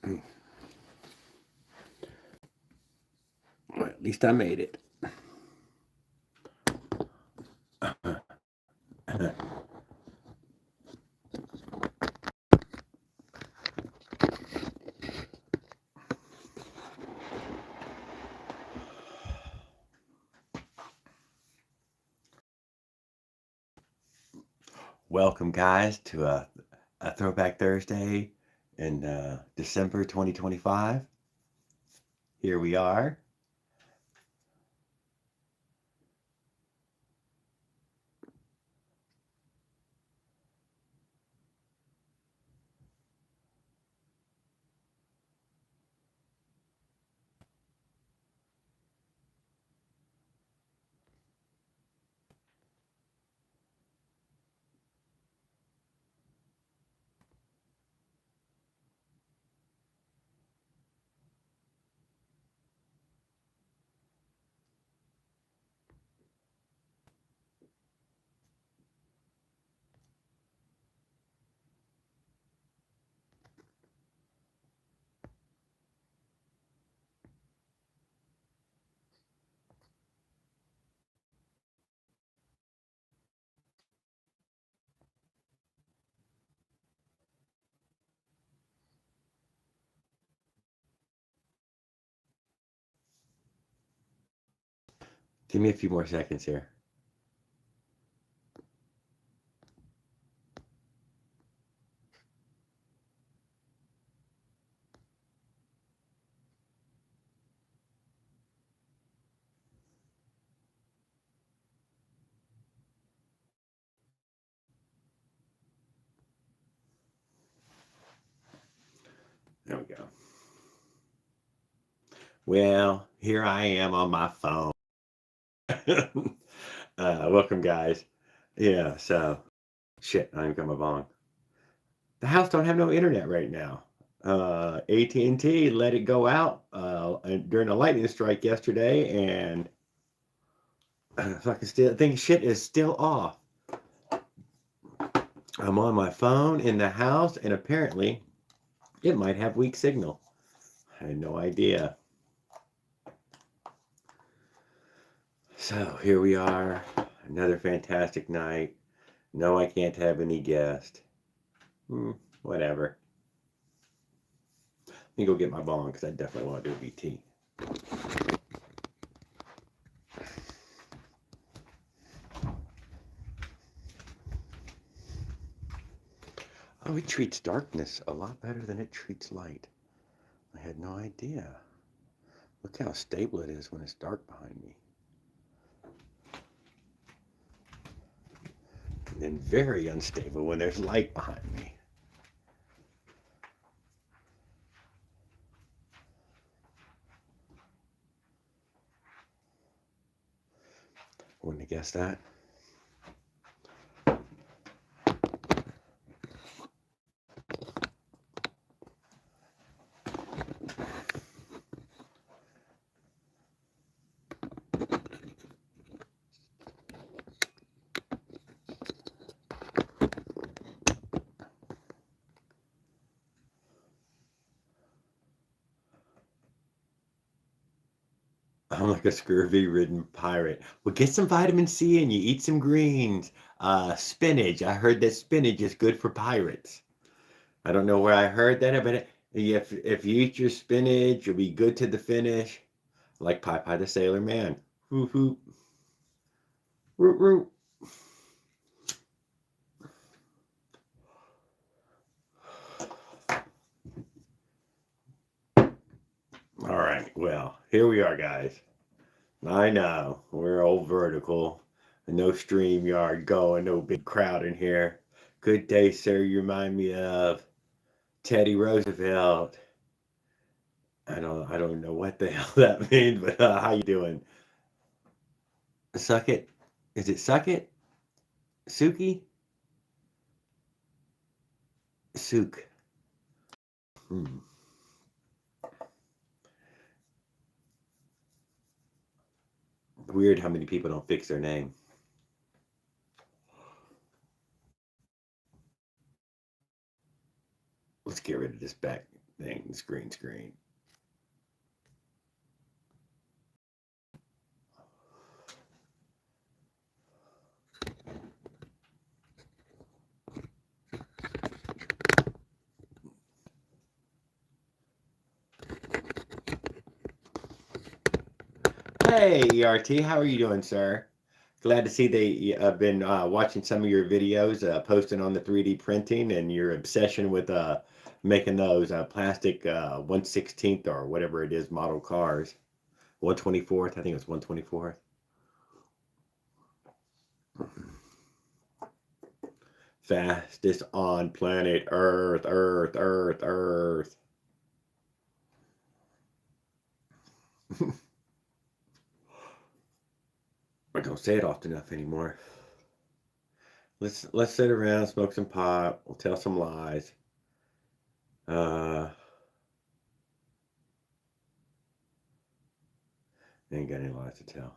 Well, at least I made it. Welcome, guys, to a Throwback Thursday in December 2025. Here we are. Give me a few more seconds here. There we go. Well, here I am on my phone. Welcome, guys. Yeah, so shit, I ain't got my bong. The house don't have no internet right now. AT&T let it go out during a lightning strike yesterday, and I think shit is still off. I'm on my phone in the house, and apparently it might have weak signal. I had no idea. So here we are, another fantastic night. No, I can't have any guest. Whatever. Let me go get my bong because I definitely want to do a BT. Oh, it treats darkness a lot better than it treats light. I had no idea. Look how stable it is when it's dark behind me. And then very unstable when there's light behind me. Wouldn't have guessed that. I'm like a scurvy-ridden pirate. Well, get some vitamin C and you eat some greens. Spinach. I heard that spinach is good for pirates. I don't know where I heard that, but if you eat your spinach, you'll be good to the finish. Like Popeye the Sailor Man. Whoop whoop. Root root. All right, well, here we are, guys. I know, we're old vertical. No stream yard going, no big crowd in here. Good day, sir. You remind me of Teddy Roosevelt. I don't know what the hell that means, but how you doing? Suck it? Is it suck it? Suki? Sook. Hmm. Weird how many people don't fix their name. Let's get rid of this thing, screen. Hey, ERT, how are you doing, sir? Glad to see they have been watching some of your videos, posting on the 3D printing and your obsession with making those plastic 1/16th or whatever it is model cars. 1/24th, I think it was 1/24th. Fastest on planet Earth. I don't say it often enough anymore. Let's sit around, smoke some pot, we'll tell some lies. Ain't got any lies to tell.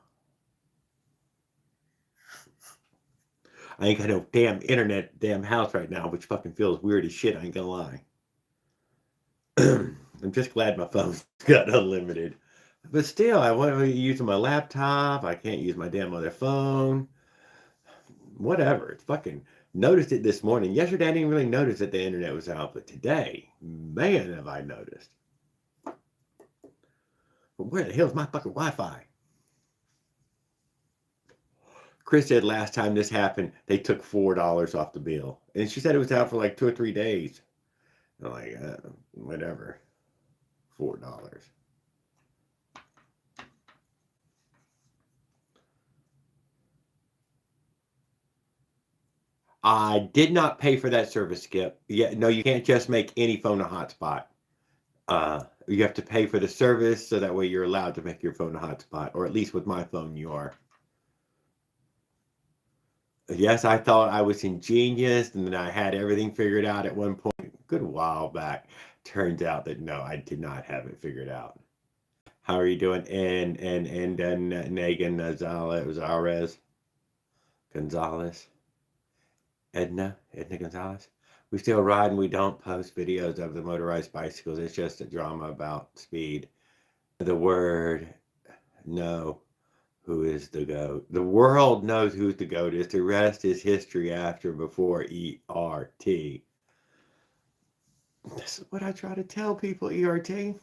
I ain't got no damn internet, damn house right now, which fucking feels weird as shit. I ain't gonna lie. I'm just glad my phone's got unlimited. But still, I want to be using my laptop. I can't use my damn other phone. Whatever. It's fucking noticed it this morning. Yesterday, I didn't really notice that the internet was out, but today, man, have I noticed. But where the hell's my fucking Wi-Fi? Chris said last time this happened, they took $4 off the bill. And she said it was out for like 2 or 3 days. I'm like, whatever. $4. I did not pay for that service, Skip. Yeah, no, you can't just make any phone a hotspot. You have to pay for the service so that way you're allowed to make your phone a hotspot, or at least with my phone you are. Yes, I thought I was ingenious and then I had everything figured out at one point, a good while back. Turns out that no, I did not have it figured out. How are you doing? And Negan Gonzalez, Edna Gonzalez. We still ride and we don't post videos of the motorized bicycles. It's just a drama about speed. The word, no. Who is the GOAT? The world knows who the GOAT is. The rest is history after before ERT. This is what I try to tell people, ERT.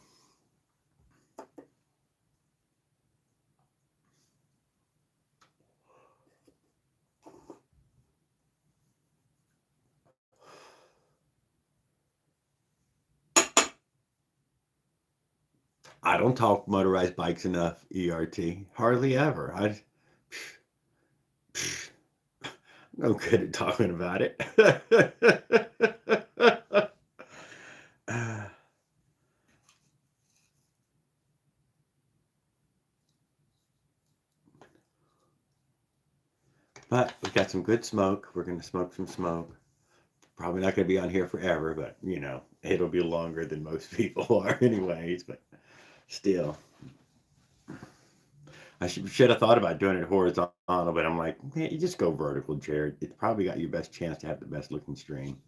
I don't talk motorized bikes enough, ERT. Hardly ever. I'm good at talking about it. But we got some good smoke. We're going to smoke some smoke. Probably not going to be on here forever, but you know, it'll be longer than most people are, anyways. But still, I should have thought about doing it horizontal, but I'm like, man, you just go vertical, Jared. It's probably got your best chance to have the best looking stream.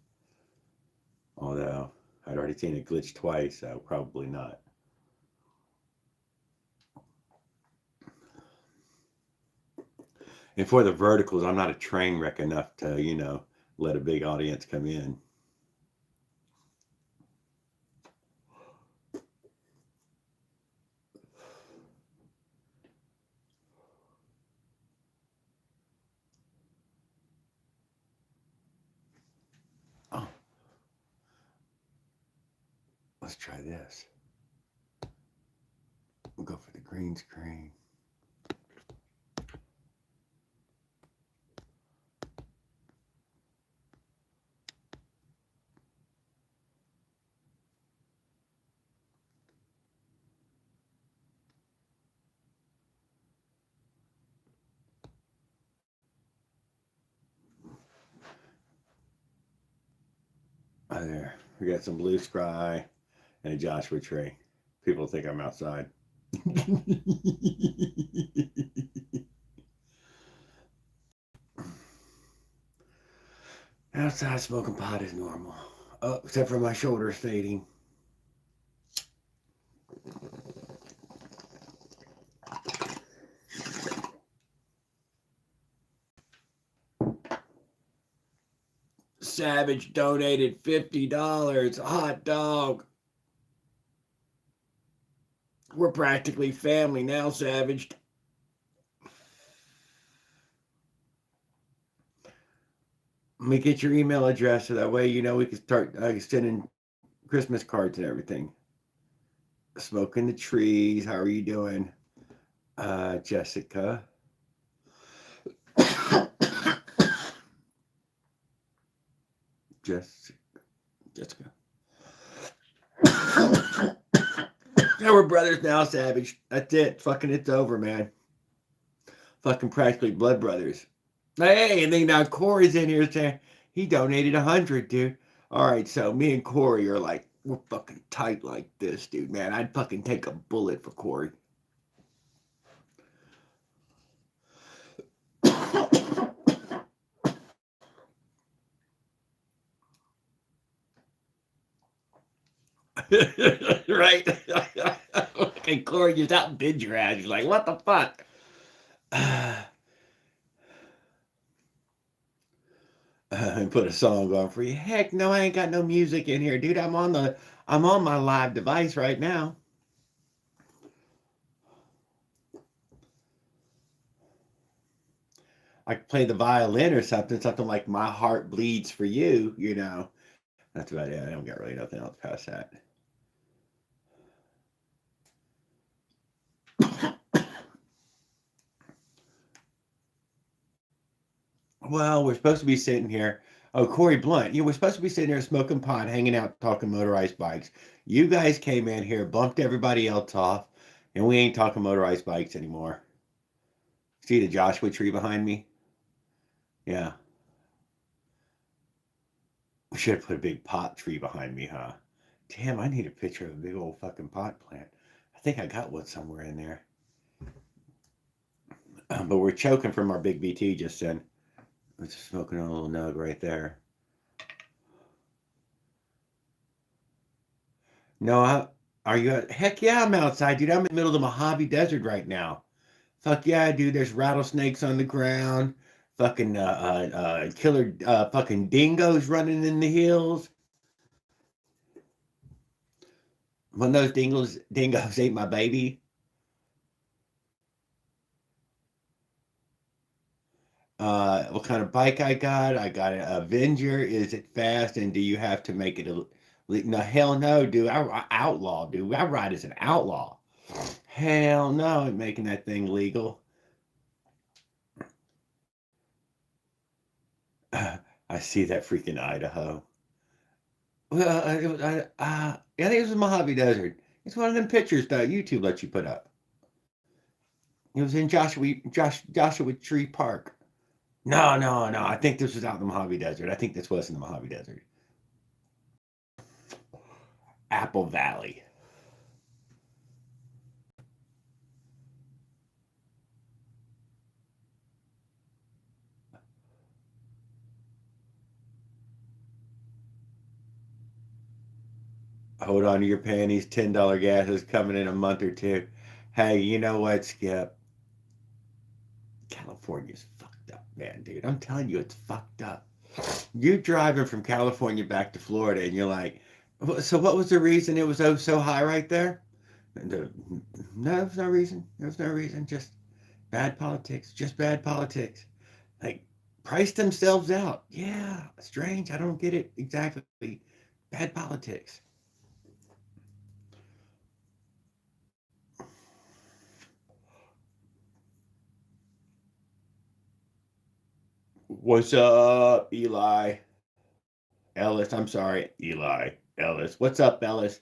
Although I'd already seen it glitch twice, so probably not. And for the verticals, I'm not a train wreck enough to, you know, let a big audience come in. Oh, let's try this. We'll go for the green screen. Oh, there. We got some blue sky and a Joshua tree. People think I'm outside. Outside smoking pot is normal. Oh, except for my shoulders fading. Savage donated $50. Hot dog. We're practically family now, Savage. Let me get your email address so that way you know we can start sending Christmas cards and everything. Smoking the trees. How are you doing, Jessica? Jessica. Yeah, we're brothers now, Savage. That's it. Fucking it's over, man. Fucking practically blood brothers. Hey, and then now Corey's in here saying he donated 100, dude. All right, so me and Corey are like, we're fucking tight like this, dude, man. I'd fucking take a bullet for Corey. Right? And Corey just outbid your ass. He's like, what the fuck? And put a song on for you. Heck no, I ain't got no music in here, dude. I'm on my live device right now. I could play the violin or something like My Heart Bleeds for You, you know. That's about it. I don't got really nothing else past that. Well, we're supposed to be sitting here. Oh, Corey Blunt, we're supposed to be sitting here smoking pot, hanging out, talking motorized bikes. You guys came in here, bumped everybody else off, and we ain't talking motorized bikes anymore. See the Joshua tree behind me? Yeah. We should have put a big pot tree behind me, huh? Damn, I need a picture of a big old fucking pot plant. I think I got one somewhere in there. But we're choking from our big BT just then. We're just smoking a little nug right there. No, are you? Heck yeah, I'm outside, dude. I'm in the middle of the Mojave Desert right now. Fuck yeah, dude. There's rattlesnakes on the ground. Fucking killer fucking dingoes running in the hills. One of those dingoes ate my baby. What kind of bike I got? I got an Avenger. Is it fast? And do you have to make it a? No, hell no, dude. I outlaw, dude. I ride as an outlaw. Hell no, I'm making that thing legal. I see that freaking Idaho. Well, I think it was in Mojave Desert. It's one of them pictures that YouTube lets you put up. It was in Joshua Tree Park. No, no, no. I think this was out in the Mojave Desert. I think this was in the Mojave Desert. Apple Valley. Hold on to your panties. $10 gas is coming in a month or two. Hey, you know what, Skip? California's fucked up, man, dude. I'm telling you, it's fucked up. You're driving from California back to Florida, and you're like, so what was the reason it was so high right there? No, there was no reason. There was no reason. Just bad politics. Just bad politics. Like, price themselves out. Yeah, strange. I don't get it exactly. Bad politics. What's up, Eli? Ellis, I'm sorry, Eli. Ellis. What's up, Ellis?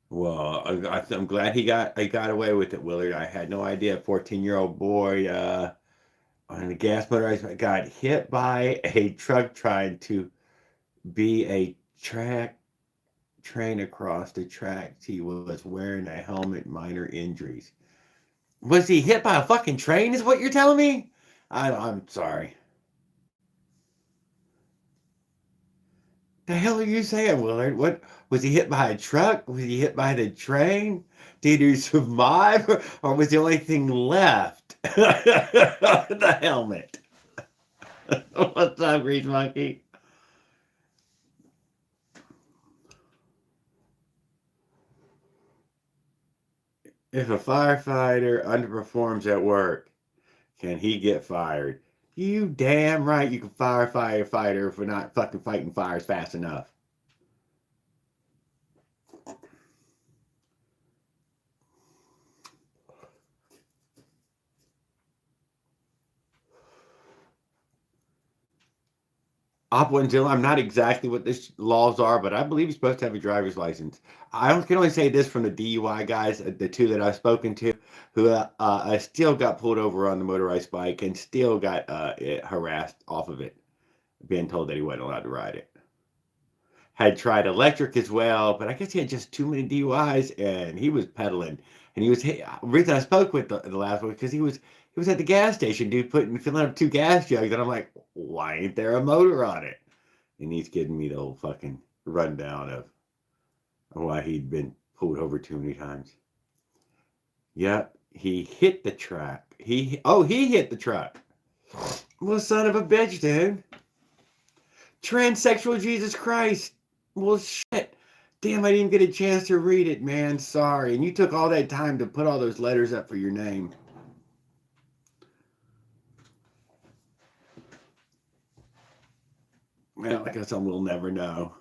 Well, I'm glad he got away with it, Willard. I had no idea. 14-year-old boy on a gas motorized got hit by a truck trying to be a train across the tracks. He was wearing a helmet. Minor injuries. Was he hit by a fucking train? Is what you're telling me? I'm sorry. The hell are you saying, Willard? What was he hit by a truck? Was he hit by the train? Did he survive, or was the only thing left the helmet? What's up, Grease Monkey? If a firefighter underperforms at work, can he get fired? You damn right you can fire a firefighter for not fucking fighting fires fast enough. Oppo and Zilla, I'm not exactly what the laws are, but I believe you're supposed to have a driver's license. Can only say this from the DUI guys, the two that I've spoken to, who still got pulled over on the motorized bike and still got harassed off of it, being told that he wasn't allowed to ride it. Had tried electric as well, but I guess he had just too many DUIs and he was pedaling. And he was the reason I spoke with the last one because he was at the gas station, dude, filling up 2 gas jugs, and I'm like, why ain't there a motor on it? And he's giving me the whole fucking rundown of why he'd been pulled over too many times. Yep, he hit the truck. He hit the truck. Well, son of a bitch, dude. Transsexual Jesus Christ. Well, shit. Damn, I didn't get a chance to read it, man. Sorry. And you took all that time to put all those letters up for your name. Well, I guess we'll never know.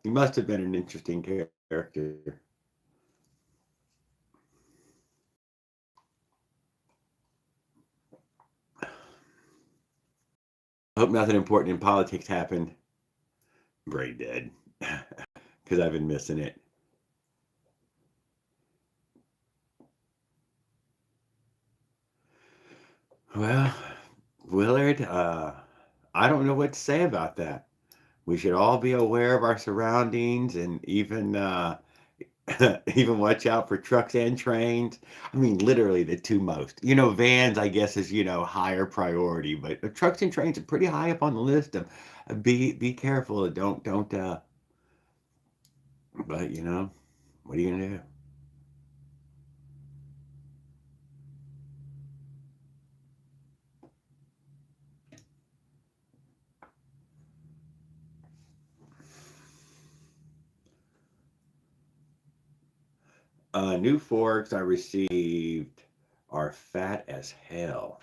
He must have been an interesting character. I hope nothing important in politics happened. Brain dead. Because I've been missing it. Well, Willard, I don't know what to say about that. We should all be aware of our surroundings and even even watch out for trucks and trains. I mean, literally the two most. Vans, I guess, is higher priority, but trucks and trains are pretty high up on the list of be careful. Don't. But what are you gonna do? New forks I received are fat as hell.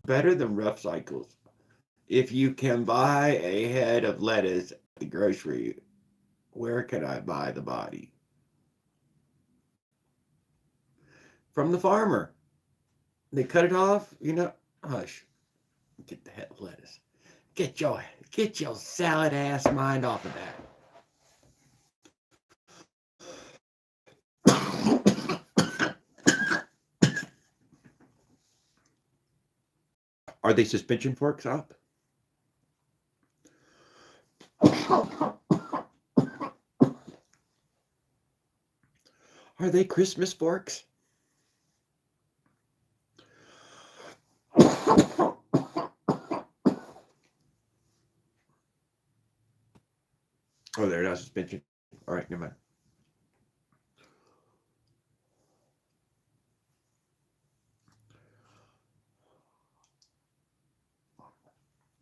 Better than rough cycles. If you can buy a head of lettuce at the grocery, where can I buy the body? From the farmer. They cut it off, hush. Get the head of lettuce. Get your salad ass mind off of that. Are they suspension forks up? Are they Christmas forks? Oh, they're not suspension. All right, never mind.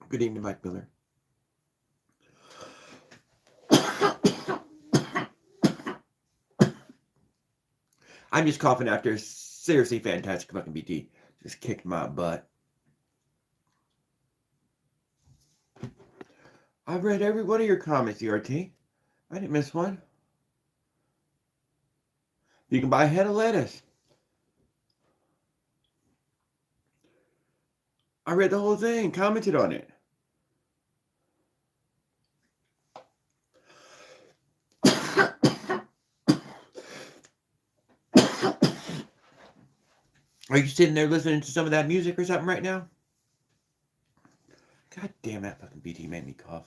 Good evening, Mike Miller. I'm just coughing after seriously fantastic fucking BT. Just kicked my butt. I've read every one of your comments, ERT. I didn't miss one. You can buy a head of lettuce. I read the whole thing, commented on it. Are you sitting there listening to some of that music or something right now? God damn, that fucking BT made me cough.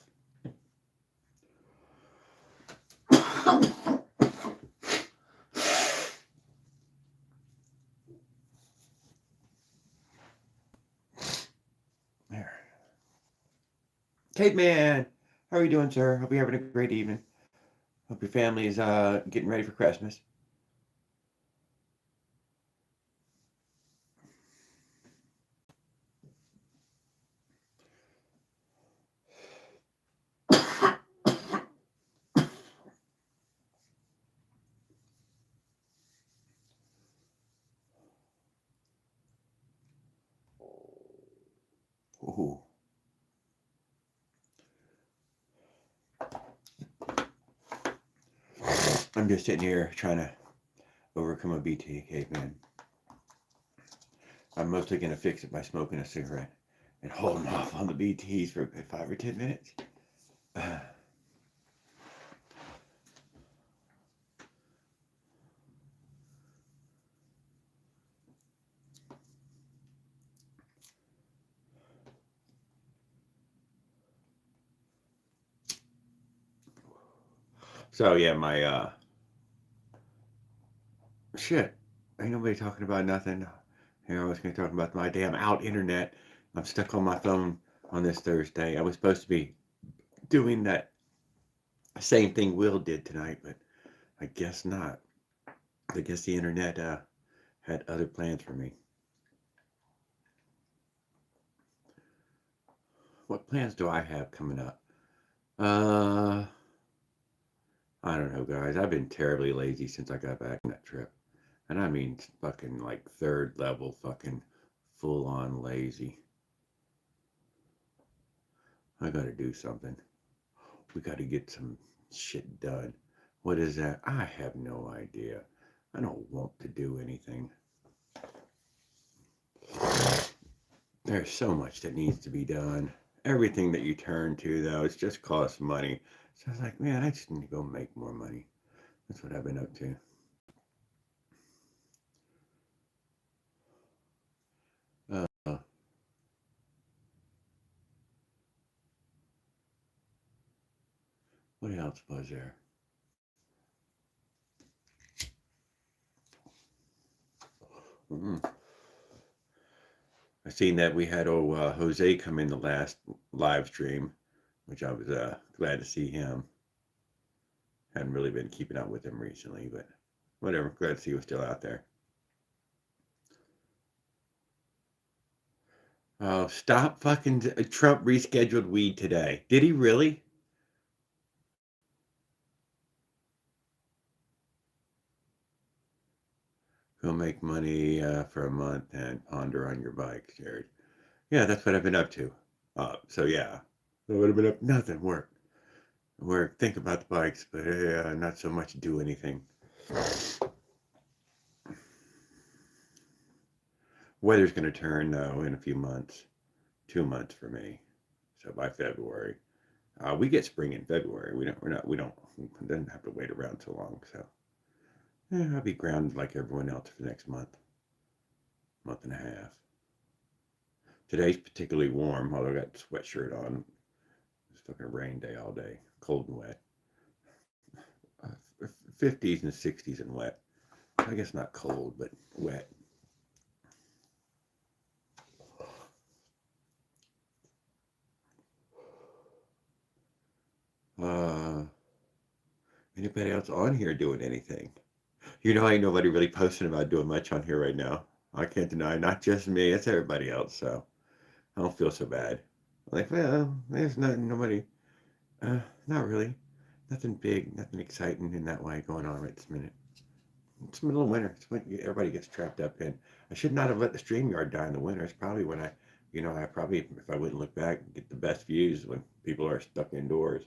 Caveman, how are you doing, sir? Hope you're having a great evening. Hope your family is getting ready for Christmas. Ooh. I'm just sitting here trying to overcome a BT, caveman. I'm mostly going to fix it by smoking a cigarette and holding off on the BTs for a good 5 or 10 minutes. So yeah, my shit. Ain't nobody talking about nothing. Here I was going to talk about my damn out internet. I'm stuck on my phone on this Thursday. I was supposed to be doing that same thing Will did tonight, but I guess not. I guess the internet had other plans for me. What plans do I have coming up? I don't know, guys. I've been terribly lazy since I got back from that trip. And I mean fucking like third level fucking full on lazy. I gotta do something. We gotta get some shit done. What is that? I have no idea. I don't want to do anything. There's so much that needs to be done. Everything that you turn to, though, it just costs money. So I was like, man, I just need to go make more money. That's what I've been up to. Uh, what else was there? Mm-mm. I seen that we had Jose come in the last live stream, which I was glad to see him. Hadn't really been keeping up with him recently, but whatever. Glad to see he was still out there. Oh, stop fucking Trump rescheduled weed today. Did he really? Go make money for a month and ponder on your bike, Jared. Yeah, that's what I've been up to. So yeah, I would have been up nothing. Work. Think about the bikes, but not so much do anything. Weather's going to turn though in a few months, 2 months for me. So by February, we get spring in February. We don't have to wait around too long. So yeah, I'll be grounded like everyone else for the next month and a half. Today's particularly warm, although I got a sweatshirt on. It's fucking a rain day all day, cold and wet. 50s and 60s and wet. I guess not cold, but wet. Uh, Anybody else on here doing anything? Ain't nobody really posting about doing much on here right now. I can't deny, not just me, it's everybody else. So I don't feel so bad. Like, well, there's nobody, not really. Nothing big, nothing exciting in that way going on right this minute. It's the middle of winter. It's when everybody gets trapped up in. I should not have let the StreamYard die in the winter. It's probably when I probably, if I wouldn't look back, get the best views when people are stuck indoors.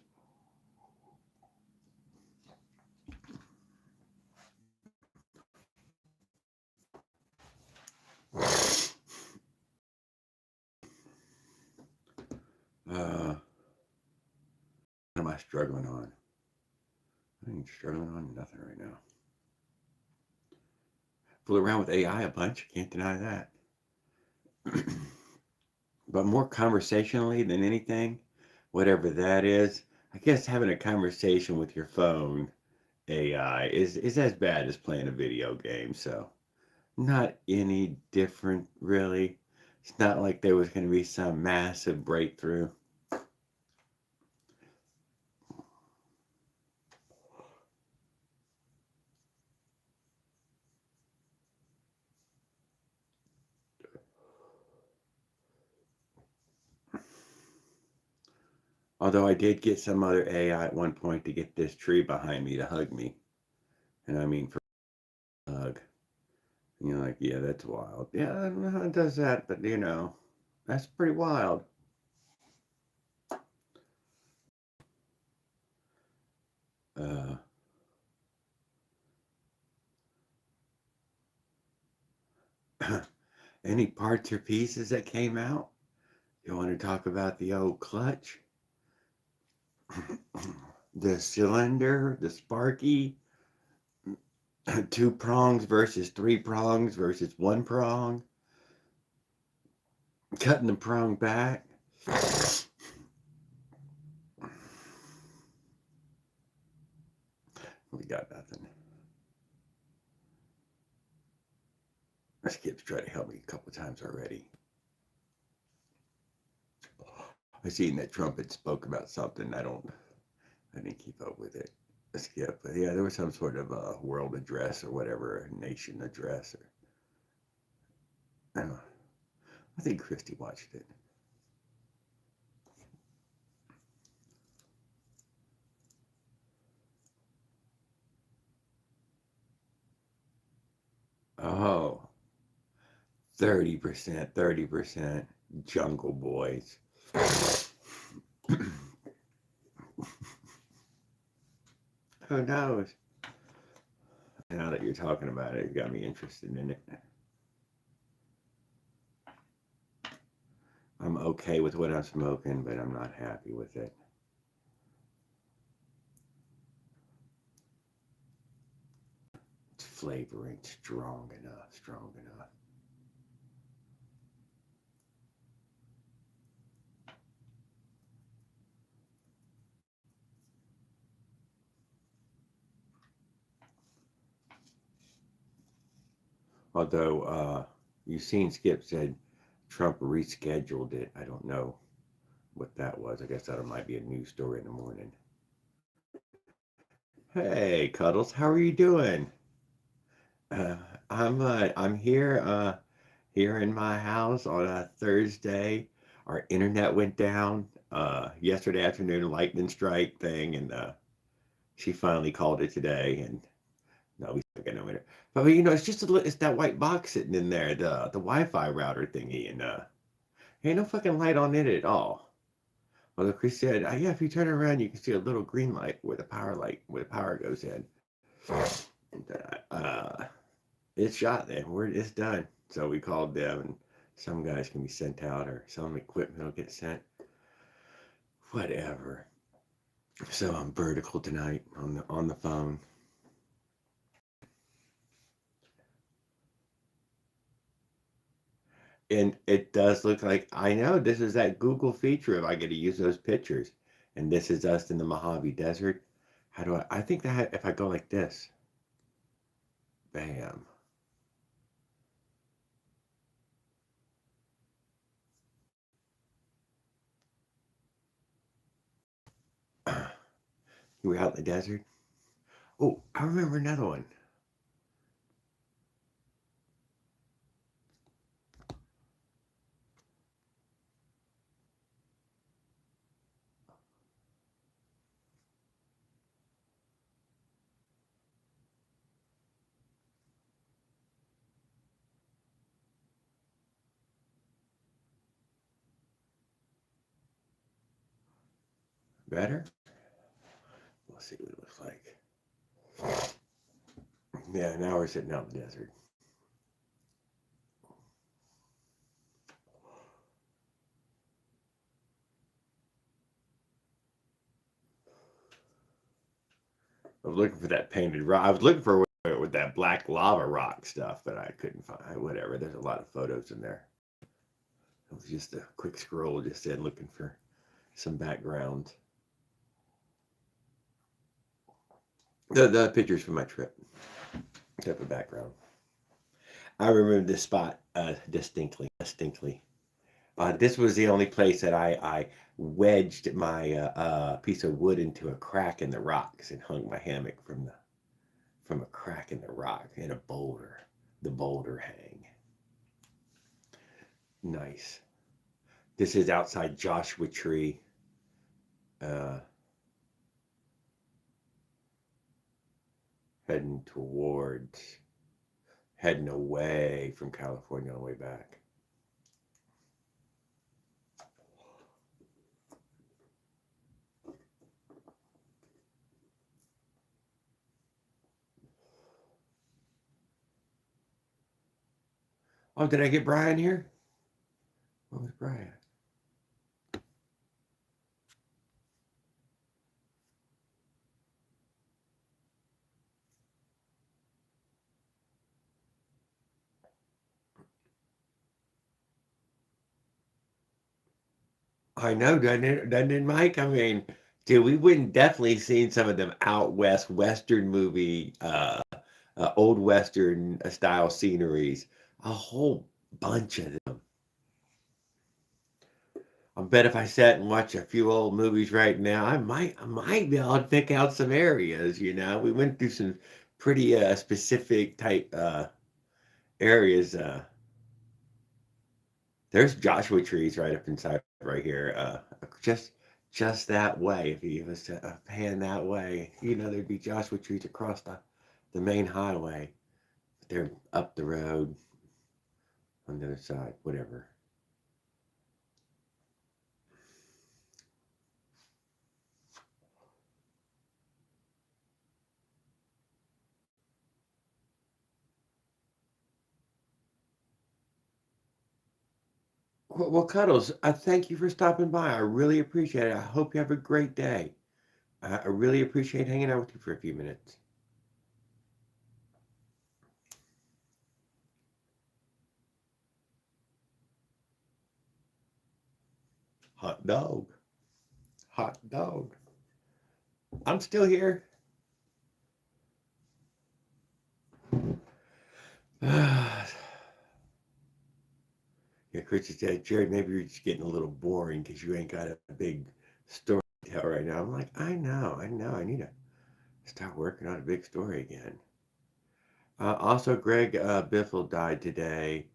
What am I struggling on? I ain't struggling on nothing right now. Fool around with AI a bunch. Can't deny that. But more conversationally than anything, whatever that is, I guess having a conversation with your phone AI is as bad as playing a video game. So not any different, really. It's not like there was going to be some massive breakthrough. Although I did get some other AI at one point to get this tree behind me to hug me. And I mean, for a hug. And you're like, yeah, that's wild. Yeah, I don't know how it does that, but that's pretty wild. Uh, any parts or pieces that came out? You want to talk about the old clutch? The cylinder, the sparky, 2 prongs versus 3 prongs versus 1 prong, cutting the prong back. We got nothing. Skip's tried to help me a couple times already. I seen that Trump had spoke about something. I didn't keep up with it. Skip, but yeah, there was some sort of a world address or whatever, a nation address, or I don't know. I think Christy watched it. Oh, 30%, 30%. Jungle Boys. Who knows? Now that you're talking about it, it got me interested in it. I'm okay with what I'm smoking, but I'm not happy with it. It's flavoring strong enough, strong enough. Although you've seen Skip said Trump rescheduled it. I don't know what that was. I guess that might be a news story in the morning. Hey, Cuddles, how are you doing? Uh, I'm here in my house on a Thursday. Our internet went down yesterday afternoon, lightning strike thing, and she finally called it today. And no, we still got no internet. But it's just it's that white box sitting in there, the Wi-Fi router thingy, and ain't no fucking light on it at all. Although Chris said, yeah, if you turn it around, you can see a little green light where the power goes in. Uh, it's shot then. It's done. So we called them, and some guys can be sent out, or some equipment will get sent. Whatever. So I'm vertical tonight on the phone. And it does look like, I know this is that Google feature if I get to use those pictures. And this is us in the Mojave Desert. How do I think that if I go like this, bam. You were out in the desert. Oh, I remember another one. Better? We'll see what it looks like. Yeah, now we're sitting out in the desert. I was looking for that painted rock. I was looking for it with that black lava rock stuff, but I couldn't find whatever. There's a lot of photos in there. It was just a quick scroll, just in looking for some background. The pictures from my trip. Type of background. I remember this spot distinctly. Distinctly. This was the only place that I wedged my piece of wood into a crack in the rocks and hung my hammock from a crack in the rock in a boulder. The boulder hang. Nice. This is outside Joshua Tree. uh, heading towards, heading away from California on the way back. Oh, did I get Brian here? What was Brian? I know, doesn't it, Mike? I mean, dude, we wouldn't definitely seen some of them out west Western movie, old Western style sceneries. A whole bunch of them. I bet if I sat and watched a few old movies right now, I might be able to pick out some areas. We went through some pretty specific type areas. There's Joshua trees right up inside right here. Just just that way. If you was to pan that way, there'd be Joshua trees across the main highway. They're up the road on the other side. Whatever. Well, Cuddles, I thank you for stopping by. I really appreciate it. I hope you have a great day. I really appreciate hanging out with you for a few minutes. Hot dog. Hot dog. I'm still here. Yeah, Chris said, Jared, maybe you're just getting a little boring because you ain't got a big story to tell right now. I'm like, I know. I need to start working on a big story again. Also, Greg Biffle died today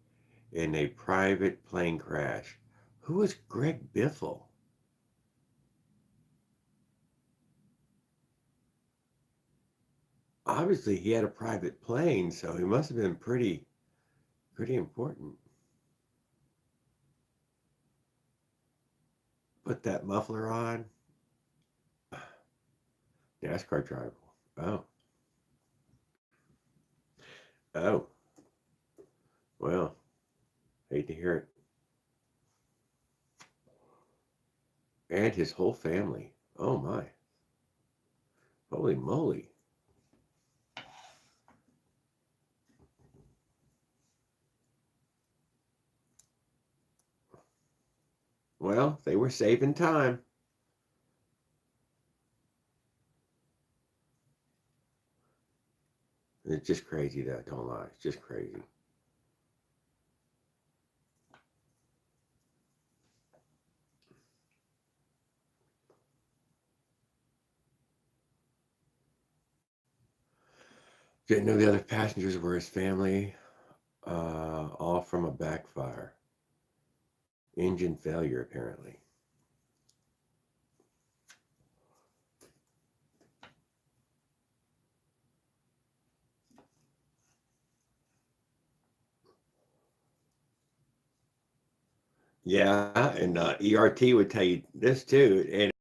in a private plane crash. Who was Greg Biffle? Obviously, he had a private plane, so he must have been pretty important. Put that muffler on. NASCAR driver. Oh, oh. Well, hate to hear it. And his whole family. Oh my. Holy moly. Well, they were saving time. It's just crazy though, don't lie. It's just crazy. Didn't know the other passengers were his family, all from a backfire. Engine failure, apparently. Yeah, and ERT would tell you this too. And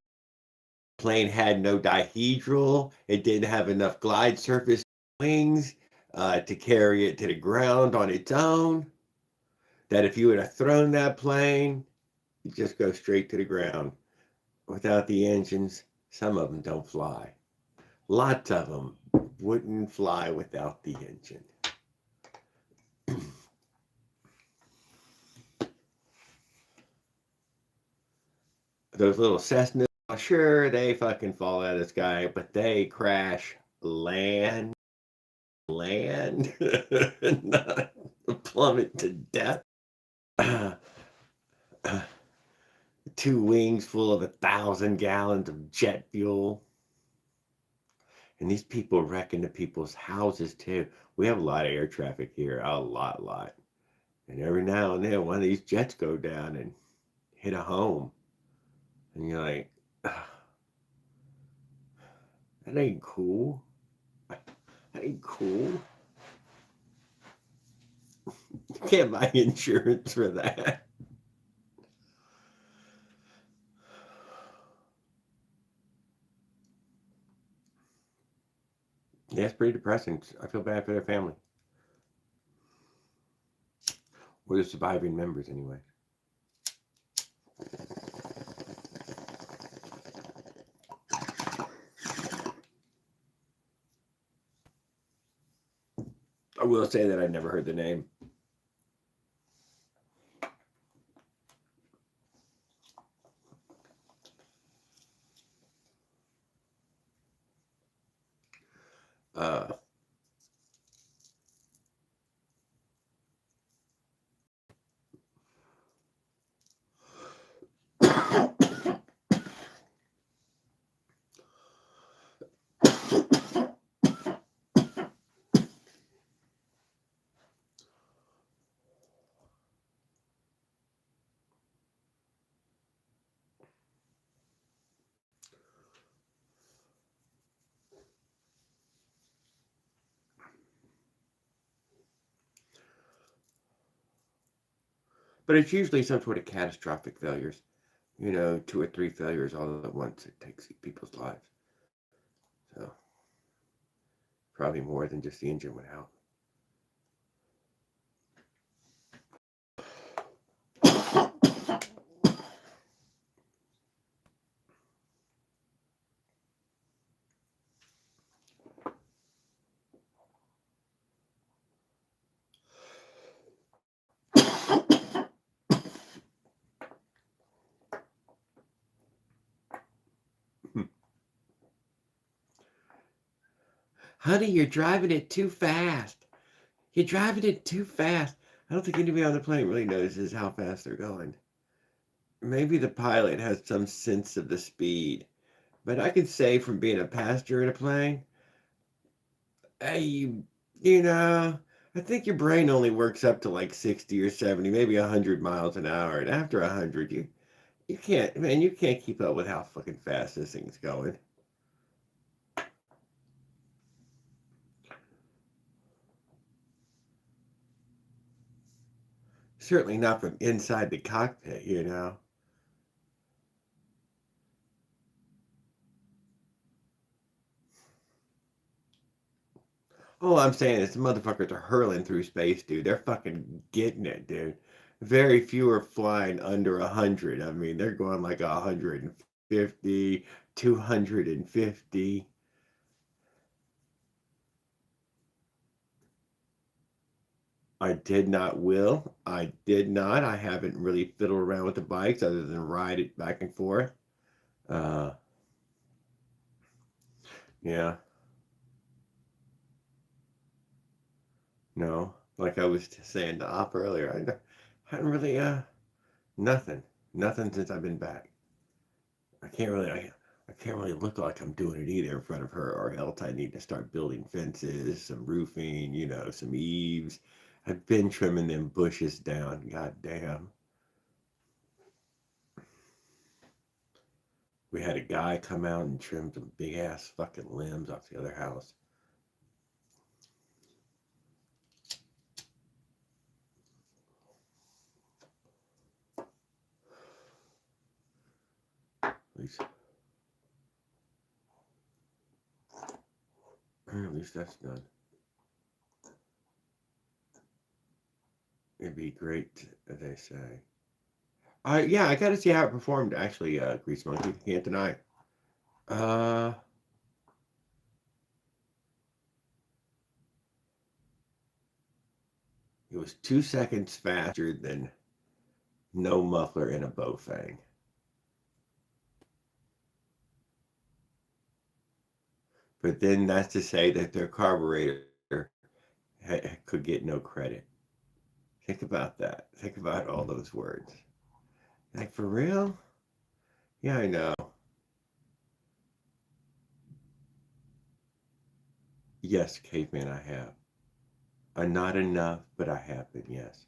plane had no dihedral. It didn't have enough glide surface wings to carry it to the ground on its own. That if you would have thrown that plane, you just go straight to the ground. Without the engines, some of them don't fly. Lots of them wouldn't fly without the engine. Those little Cessnas, sure, they fucking fall out of the sky, but they crash land, not plummet to death. Two wings full of 1,000 gallons of jet fuel. And these people wreck into people's houses too. We have a lot of air traffic here, a lot. And every now and then, one of these jets go down and hit a home, and you're like, That ain't cool. That ain't cool. You can't buy insurance for that. Yeah, it's pretty depressing. I feel bad for their family. Or the surviving members, anyway. I will say that I never heard the name. Uh, but it's usually some sort of catastrophic failures. 2 or 3 failures all at once. It takes people's lives. So probably more than just the engine went out. Honey, you're driving it too fast. You're driving it too fast. I don't think anybody on the plane really notices how fast they're going. Maybe the pilot has some sense of the speed. But I can say from being a passenger in a plane, hey, I think your brain only works up to like 60 or 70, maybe 100 miles an hour. And after 100, you can't, man, you can't keep up with how fucking fast this thing's going. Certainly not from inside the cockpit. All I'm saying is the motherfuckers are hurling through space, dude. They're fucking getting it, dude. Very few are flying under 100. I mean, they're going like 150, 250. I did not will. I did not. I haven't really fiddled around with the bikes other than ride it back and forth. Uh, yeah, no. Like I was saying to Op earlier, I hadn't really, nothing. Nothing since I've been back. I can't really look like I'm doing it either in front of her, or else I need to start building fences, some roofing, some eaves. I've been trimming them bushes down. God damn. We had a guy come out and trim some big ass fucking limbs off the other house. At least that's done. It'd be great, as they say. Yeah, I got to see how it performed. Actually, Grease Monkey, can't deny. Uh, it was 2 seconds faster than no muffler in a Bofang. But then that's to say that their carburetor could get no credit. Think about that. Think about all those words. Like, for real? Yeah, I know. Yes, caveman, I have. Not enough, but I have been, yes.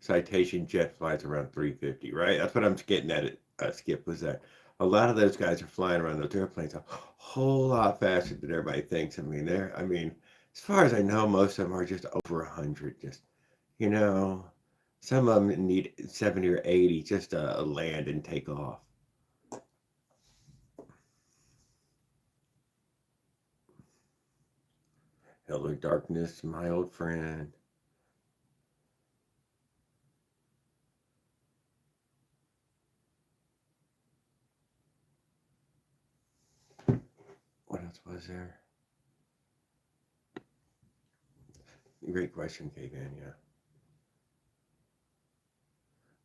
Citation jet flies around 350, right? That's what I'm getting at it, Skip, was that a lot of those guys are flying around those airplanes a whole lot faster than everybody thinks. I mean, as far as I know, most of them are just over 100. Just, you know, some of them need 70 or 80 just to land and take off. Hello, darkness, my old friend. What else was there? Great question, K-Man, yeah.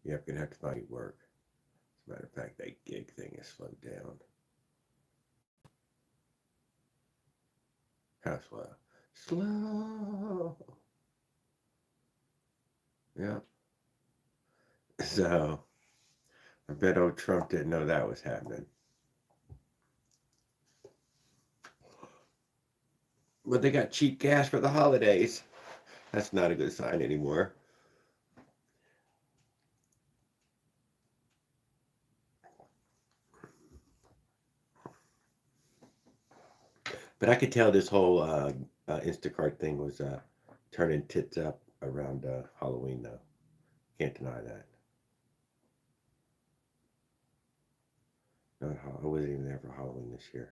Yeah, I'm going to have to find work. As a matter of fact, that gig thing is slowed down. How slow? Slow. Yeah. So, I bet old Trump didn't know that was happening. But they got cheap gas for the holidays. That's not a good sign anymore. But I could tell this whole Instacart thing was turning tits up around Halloween, though. Can't deny that. Not, I wasn't even there for Halloween this year.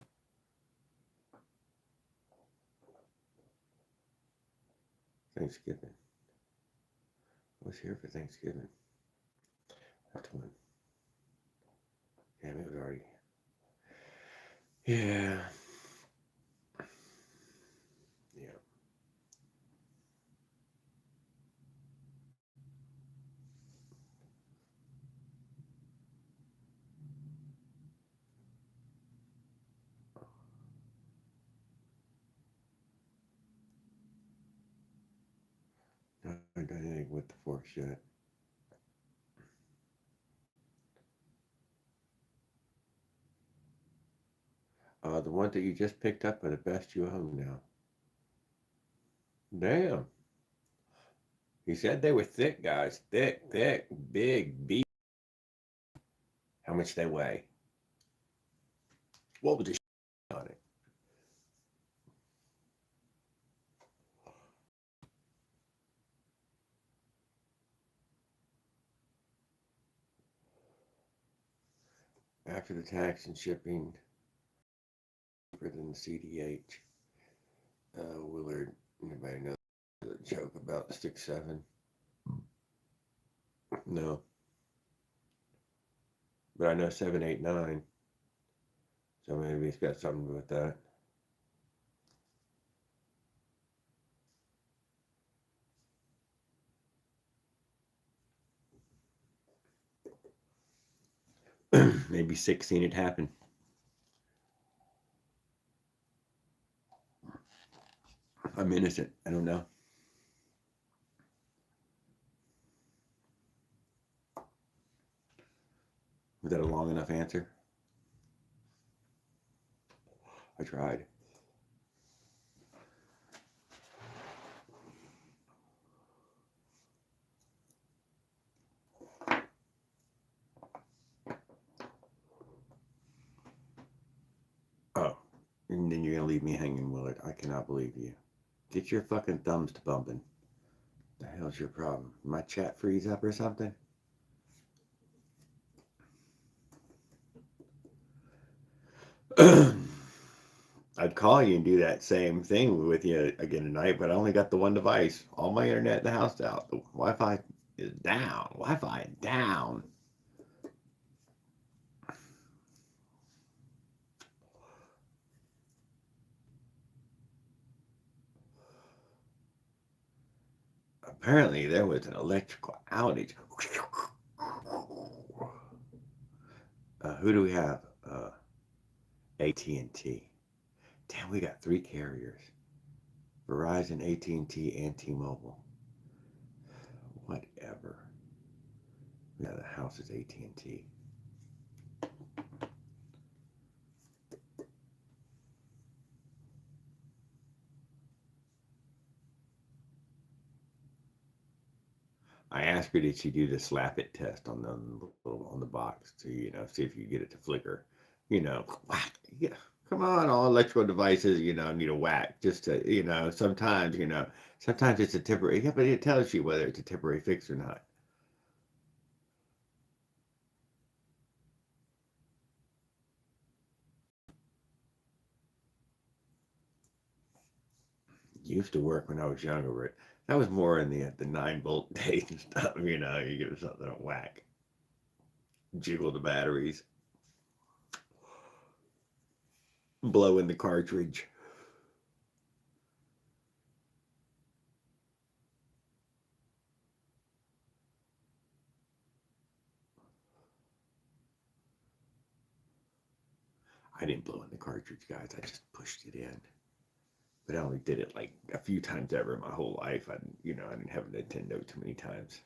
Thanksgiving. I was here for Thanksgiving. That's when. Damn, it was already. Yeah. Yeah. I haven't done anything with the forks yet. The ones that you just picked up are the best you own now. Damn. He said they were thick, guys. Thick, big, beef. How much they weigh? What was the on it? After the tax and shipping, cheaper than the CDH. Willard, anybody know the joke about 6'7"? No. But I know 7'8", 9". So maybe it's got something to do with that. Maybe 16 it happened. I'm innocent. I don't know. Was that a long enough answer? I tried. Oh, and then you're gonna leave me hanging, Willard. I cannot believe you. Get your fucking thumbs to bumping. The hell's your problem? My chat freeze up or something? I'd call you and do that same thing with you again tonight, but I only got the one device. All my internet in the house out. The Wi-Fi is down. Wi-Fi down. Apparently there was an electrical outage. Who do we have? AT&T. Damn, we got 3 carriers. Verizon, AT&T, and T-Mobile. Whatever. Yeah, the house is AT&T. I asked her, did she do the slap it test on the box to see if you get it to flicker, whack. Yeah, come on, all electrical devices need a whack just to sometimes it's a temporary. Yeah, but it tells you whether it's a temporary fix or not. Used to work when I was younger, but that was more in the 9 volt days and stuff. You give something a whack, jiggle the batteries, blow in the cartridge. I didn't blow in the cartridge, guys. I just pushed it in. But I only did it like a few times ever in my whole life. I didn't have a Nintendo too many times.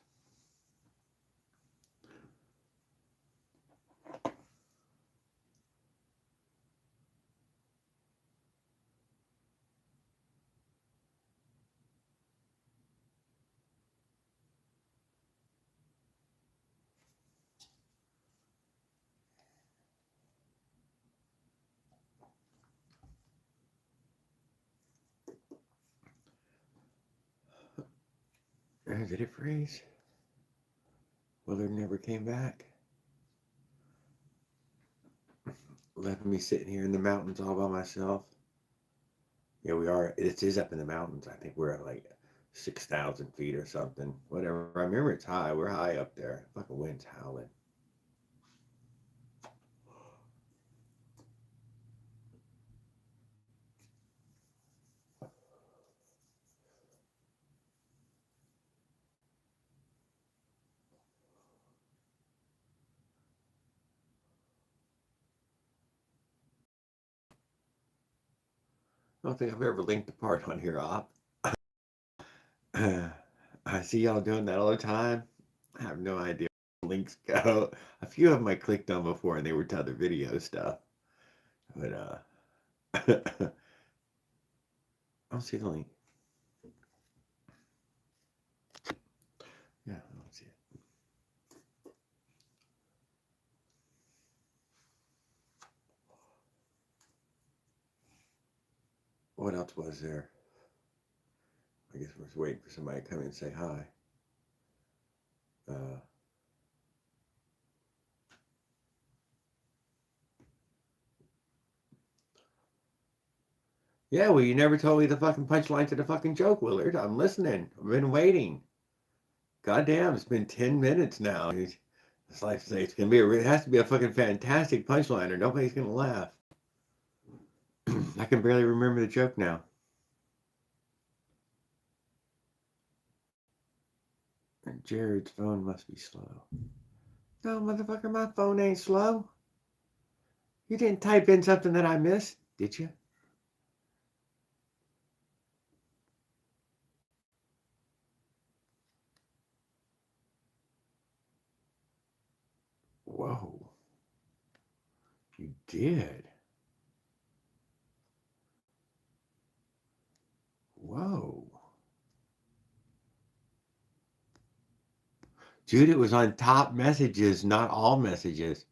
Did it freeze? Willard never came back. Left me sitting here in the mountains all by myself. Yeah, we are. It is up in the mountains. I think we're at like 6,000 feet or something. Whatever. I remember it's high. We're high up there. Fucking wind's howling. I don't think I've ever linked a part on here, Op. I see y'all doing that all the time. I have no idea where links go. A few of them I clicked on before and they were to other video stuff. But I don't see the link. Yeah, I don't see it. What else was there? I guess we're just waiting for somebody to come in and say hi. Yeah, well, you never told me the fucking punchline to the fucking joke, Willard. I'm listening. I've been waiting. Goddamn, it's been 10 minutes now. It's like it's gonna be it has to be a fucking fantastic punchline or nobody's gonna laugh. I can barely remember the joke now. Jarrod's phone must be slow. No, motherfucker, my phone ain't slow. You didn't type in something that I missed, did you? Whoa. You did. Whoa. Dude, it was on top messages, not all messages.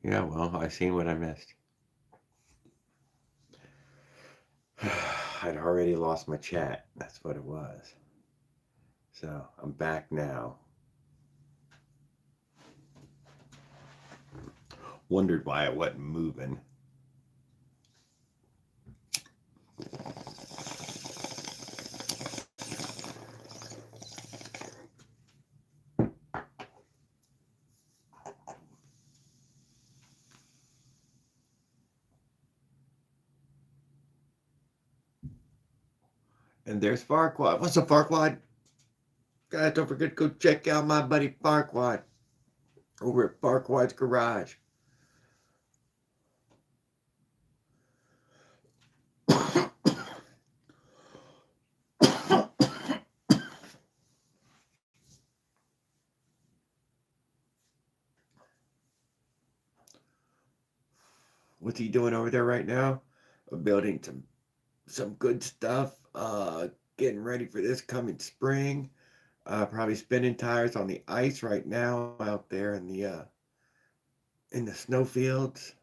Yeah, well, I seen what I missed. I'd already lost my chat. That's what it was. So I'm back now. Wondered why it wasn't moving. And there's Farquaad. What's up, Farquaad? Guys, don't forget to go check out my buddy Farquaad over at Farquaad's Garage. What's he doing over there right now? Building some good stuff. Getting ready for this coming spring. Probably spinning tires on the ice right now out there in the snowfields.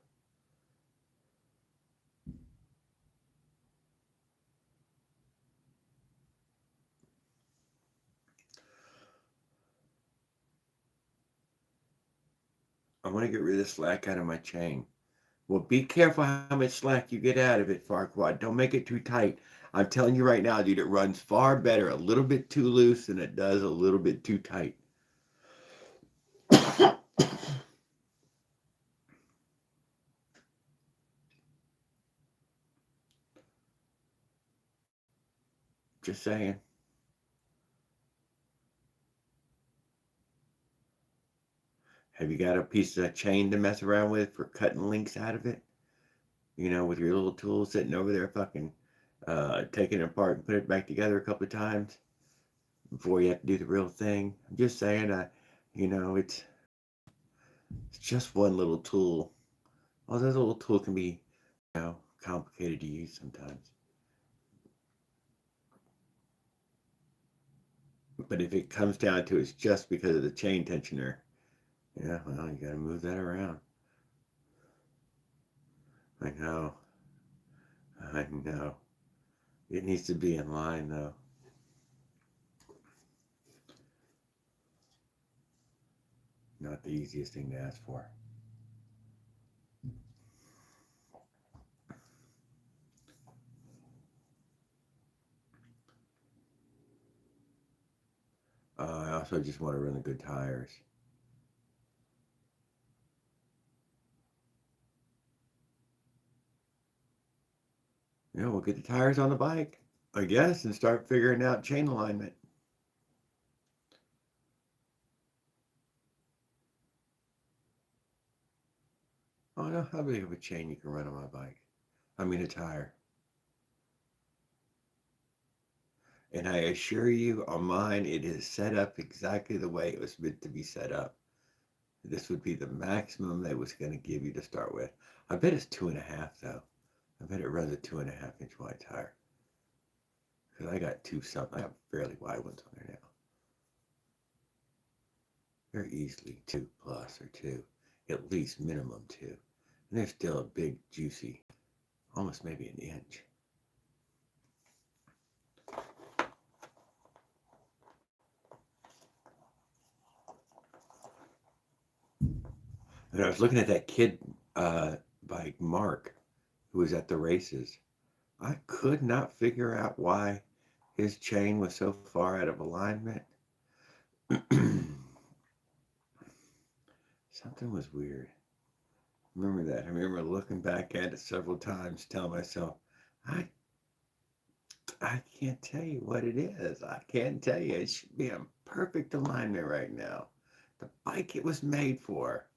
I want to get rid of the slack out of my chain. Well, be careful how much slack you get out of it, Farquad. Don't make it too tight. I'm telling you right now, dude, it runs far better a little bit too loose than it does a little bit too tight. Just saying. Have you got a piece of chain to mess around with for cutting links out of it? You know, with your little tool sitting over there fucking taking it apart and put it back together a couple of times before you have to do the real thing. I'm just saying, you know, it's just one little tool. Although the little tool can be, you know, complicated to use sometimes. But if it comes down to it's just because of the chain tensioner, yeah, well, you got to move that around. I know. I know. It needs to be in line, though. Not the easiest thing to ask for. I also just want to run the good tires. Yeah, we'll get the tires on the bike, I guess, and start figuring out chain alignment. Oh no, how big of a chain you can run on my bike? I mean a tire. And I assure you, on mine, it is set up exactly the way it was meant to be set up. This would be the maximum they was going to give you to start with. I bet it's 2.5 though. I bet it runs a 2.5 inch wide tire. Because I got I got fairly wide ones on there now. They're easily 2 plus or 2, at least minimum 2. And they're still a big, juicy, almost maybe an inch. And I was looking at that kid by Mark who was at the races. I could not figure out why his chain was so far out of alignment. Something was weird. Remember that. I remember looking back at it several times, telling myself, I I can't tell you what it is. I can't tell you. It should be in perfect alignment right now. The bike it was made for.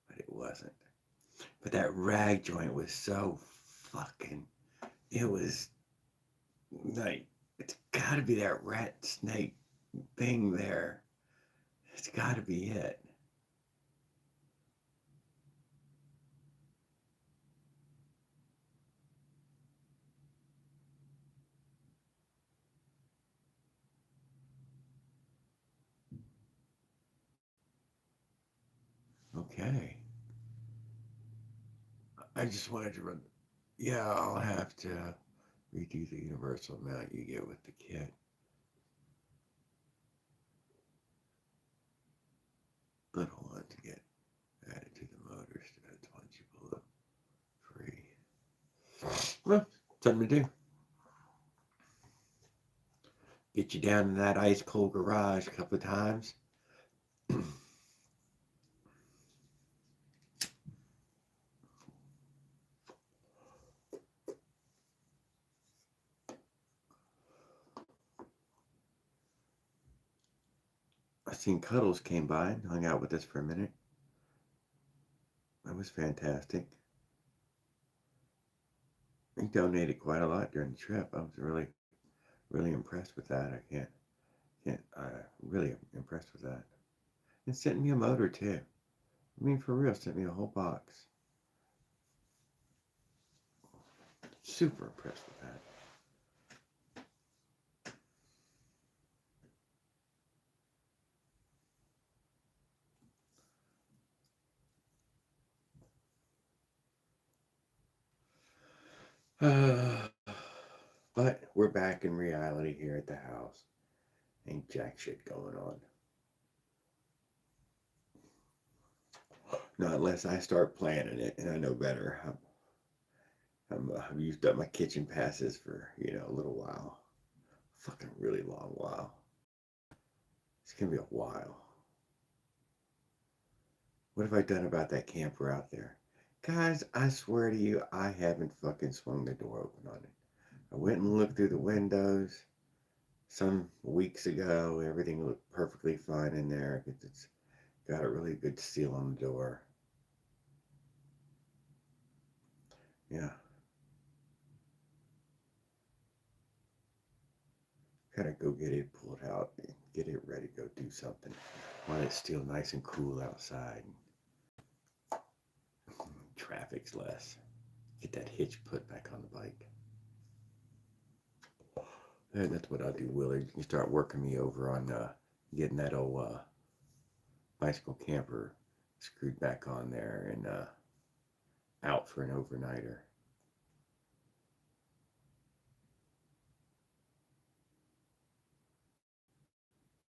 But it wasn't. But that rag joint was so fucking, it was like, it's gotta be that rat snake thing there. It's gotta be it. Okay. I just wanted to run. Yeah, I'll have to redo the universal mount you get with the kit. I don't want to get added to the motor studs once you pull it free. Well, something to do. Get you down in that ice cold garage a couple of times. I seen Cuddles came by and hung out with us for a minute. That was fantastic. He donated quite a lot during the trip. I was really impressed with that. Really impressed with that. And sent me a motor too. I mean, for real, sent me a whole box. Super impressed with that. But we're back in reality here at the house. Ain't jack shit going on. Not unless I start planning it and I know better. I've used up my kitchen passes for, a little while. Fucking really long while. It's gonna be a while. What have I done about that camper out there? Guys, I swear to you, I haven't fucking swung the door open on it. I went and looked through the windows some weeks ago. Everything looked perfectly fine in there. It's got a really good seal on the door. Yeah. Gotta go get it pulled out, get it ready to go do something while it's still nice and cool outside. Traffic's less. Get that hitch put back on the bike. And that's what I'll do, Willard. You start working me over on getting that old bicycle camper screwed back on there and out for an overnighter.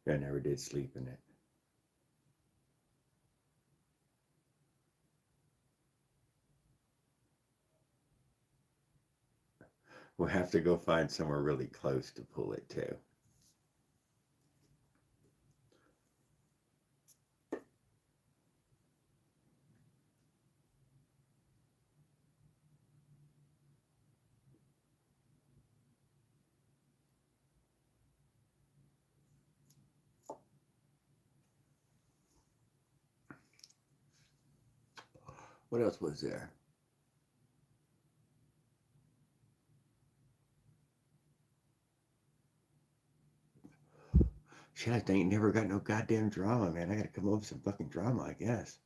I never did sleep in it. We'll have to go find somewhere really close to pull it to. What else was there? Shit, I ain't never got no goddamn drama, man. I gotta come up with some fucking drama, I guess.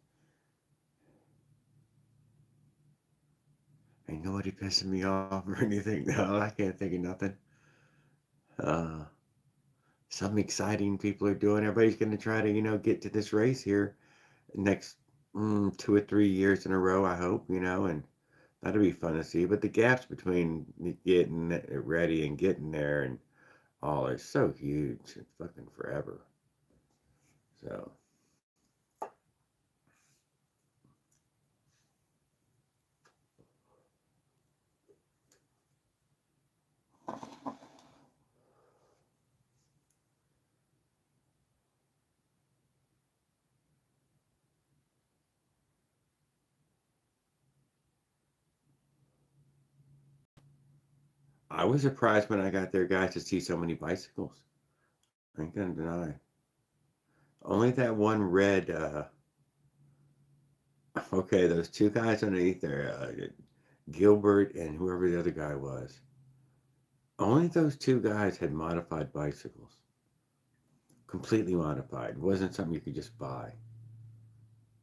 Ain't nobody pissing me off or anything. No, I can't think of nothing. Uh, Something exciting people are doing. Everybody's gonna try to, get to this race here next 2 or 3 years in a row, I hope, and that'll be fun to see. But the gaps between getting it ready and getting there and all is so huge. It's fucking forever. So I was surprised when I got there, guys, to see so many bicycles. I ain't gonna deny. Only that one red, okay, those two guys underneath there, Gilbert and whoever the other guy was. Only those two guys had modified bicycles. Completely modified. It wasn't something you could just buy.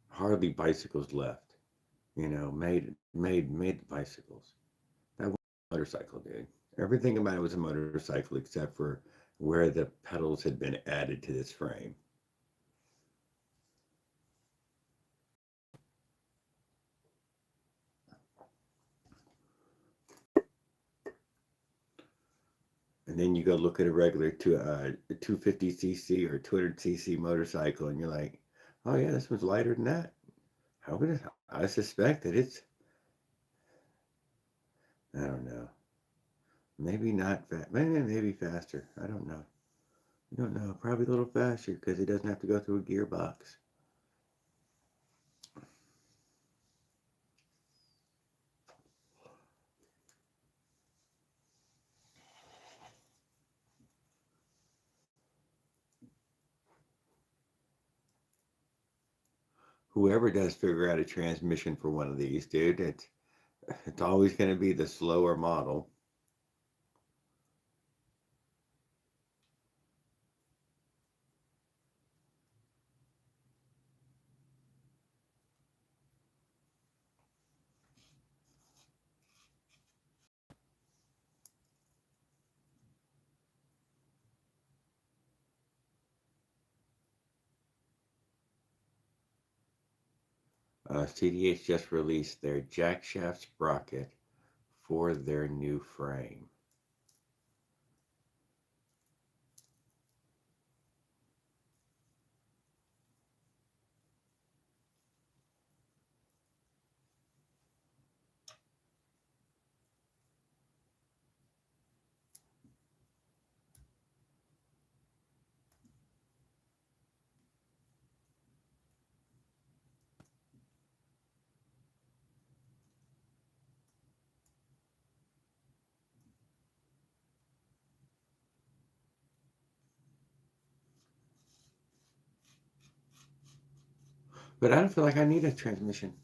Hardly bicycles left. Made the bicycles. That was a motorcycle, dude. Everything about it was a motorcycle except for where the pedals had been added to this frame. And then you go look at a regular 250cc or 200cc motorcycle, and you're like, oh yeah, this one's lighter than that. How would it? I suspect that it's, I don't know, maybe not fast, maybe faster. I don't know. I don't know. Probably a little faster because it doesn't have to go through a gearbox. Whoever does figure out a transmission for one of these, dude, it's always going to be the slower model. CDH just released their jackshaft sprocket for their new frame. But I don't feel like I need a transmission.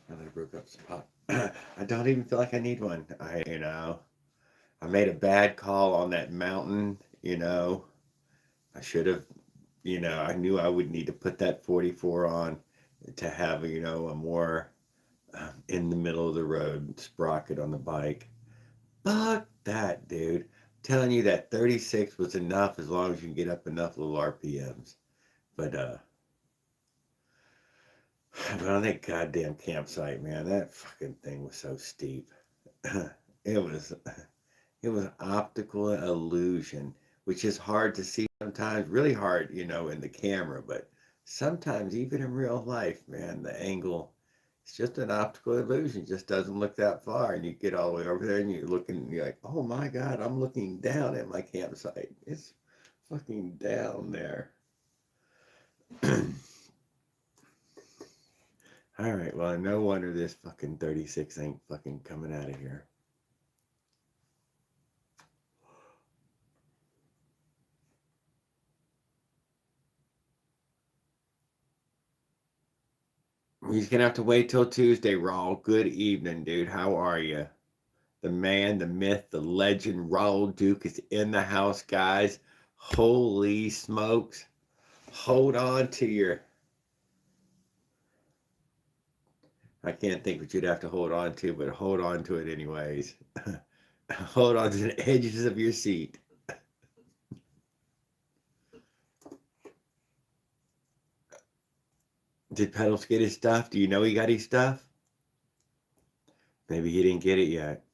Now that I broke up spot. I don't even feel like I need one. I made a bad call on that mountain. I should have, I knew I would need to put that 44 on to have, a more in the middle of the road sprocket on the bike. Fuck that, dude. I'm telling you that 36 was enough as long as you can get up enough little RPMs. But but on that goddamn campsite, man, that fucking thing was so steep. it was it was optical illusion, which is hard to see sometimes, really hard, in the camera, but sometimes even in real life, man, the angle, it's just an optical illusion. It just doesn't look that far. And you get all the way over there and you're looking, and you're like, oh my God, I'm looking down at my campsite. It's fucking down there. All right, well, no wonder this fucking 36 ain't fucking coming out of here. He's gonna have to wait till Tuesday, Raul. Good evening, dude. How are you? The man, the myth, the legend, Raul Duke is in the house, guys. Holy smokes. Hold on to your. I can't think what you'd have to hold on to, but hold on to it anyways. Hold on to the edges of your seat. Did Pedals get his stuff? Do you know he got his stuff? Maybe he didn't get it yet.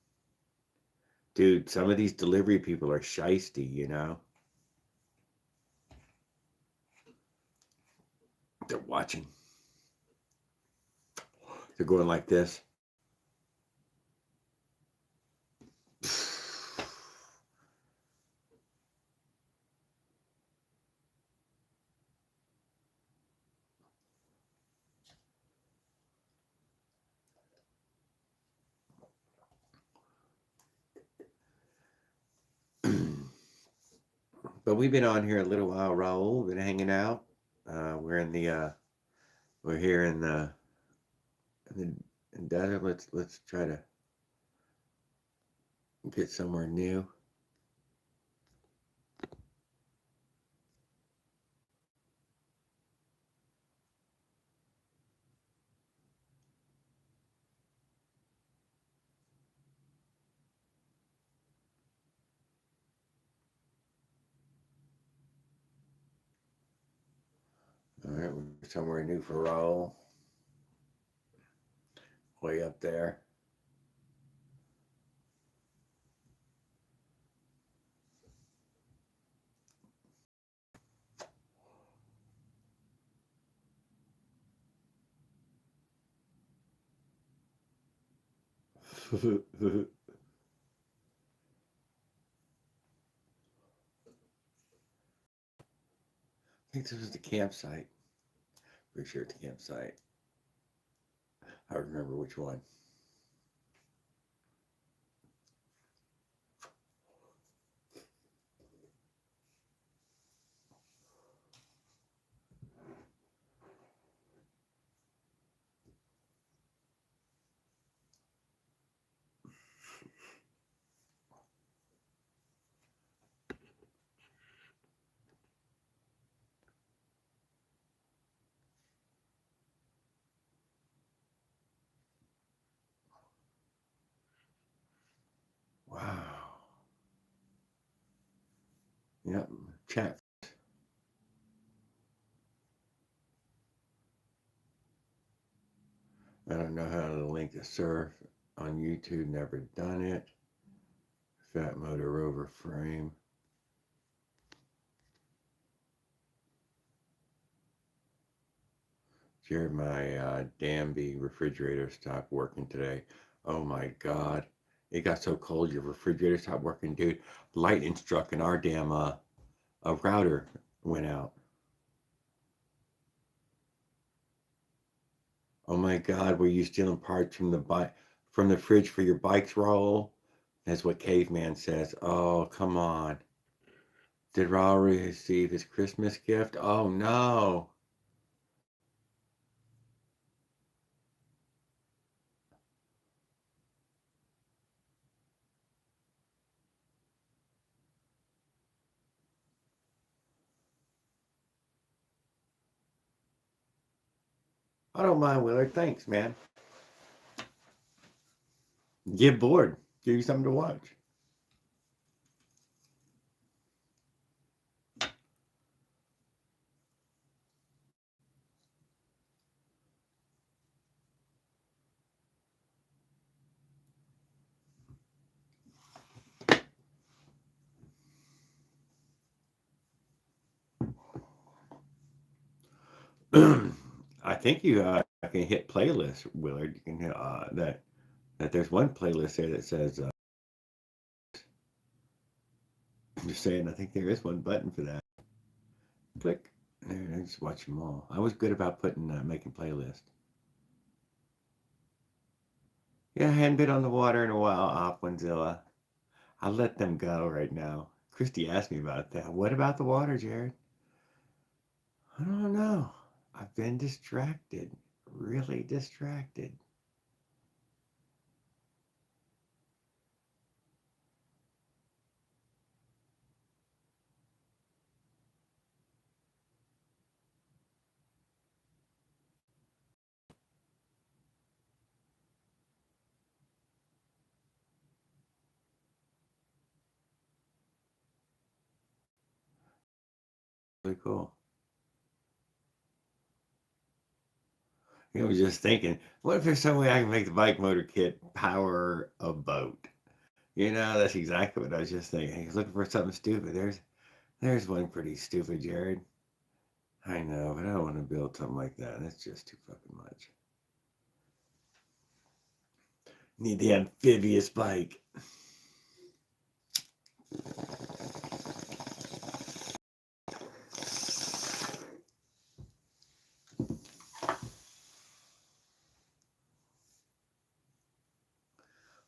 Dude, some of these delivery people are shisty. They're watching. They're going like this. But we've been on here a little while, Raul. Been hanging out. We're here in desert. Let's try to get somewhere new. All right, we're somewhere new for Raul. Way up there. I think this was the campsite. Pretty sure it's the campsite. I remember which one. Wow. Yep. Chat. I don't know how to link the surf on YouTube. Never done it. Fat motor rover frame. Jared, my Danby refrigerator stopped working today. Oh my God. It got so cold your refrigerator stopped working, dude. Lightning struck and our damn a router went out. Oh my God, were you stealing parts from the fridge for your bike's roll? That's what Caveman says. Oh, come on. Did Raul receive his Christmas gift? Oh no. I don't mind, Willard. Thanks, man. Get bored. Give you something to watch. I think you can hit playlist, Willard. You can hit that there's one playlist there that says I'm just saying I think there is one button for that. Click. There, I just watch them all. I was good about putting making playlist. Yeah, I hadn't been on the water in a while, Opwinzilla. I'll let them go right now. Christy asked me about that. What about the water, Jared? I don't know. I've been distracted. Really distracted. Really cool. I was just thinking, what if there's some way I can make the bike motor kit power a boat? That's exactly what I was just thinking. I was looking for something stupid. There's one pretty stupid, Jared. I know, but I don't want to build something like that. That's just too fucking much. Need the amphibious bike.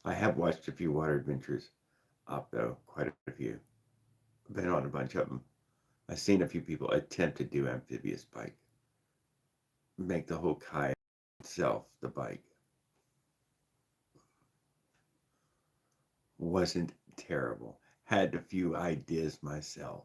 I have watched a few water adventures up though, quite a few. Been on a bunch of them. I've seen a few people attempt to do amphibious bike. Make the whole kayak itself the bike. Wasn't terrible. Had a few ideas myself.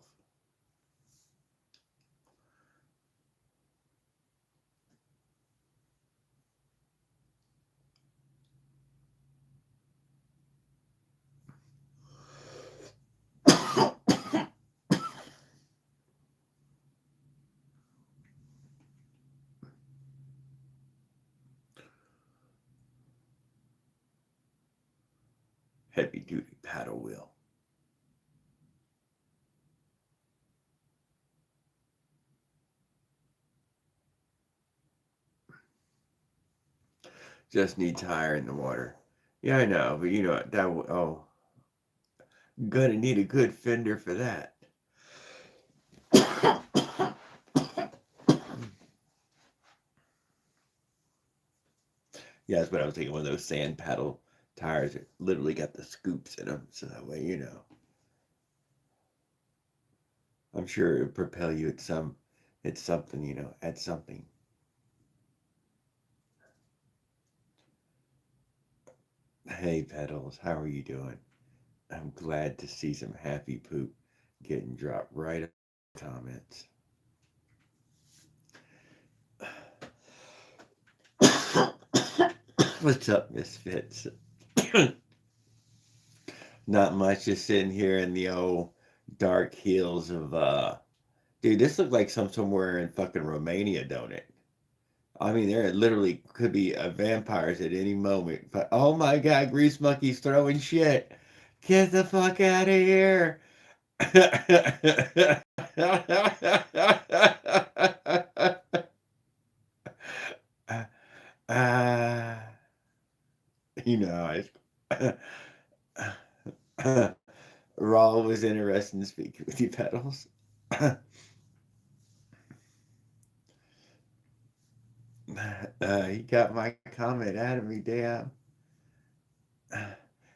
Heavy duty paddle wheel. Just needs higher in the water. Yeah, I know, but that. Oh, gonna need a good fender for that. Yeah, that's what I was thinking. One of those sand paddle tires that literally got the scoops in them, so that way I'm sure it would propel you at it's something, at something. Hey, pedals, how are you doing? I'm glad to see some happy poop getting dropped right in the comments. What's up, Misfits? Not much, just sitting here in the old dark hills of dude, this looks like somewhere in fucking Romania, don't it? I mean, there literally could be vampires at any moment. But oh my God, Grease Monkey's throwing shit. Get the fuck out of here. uh, you know, Raw was interested in speaking with you, Petals. He got my comment out of me, damn.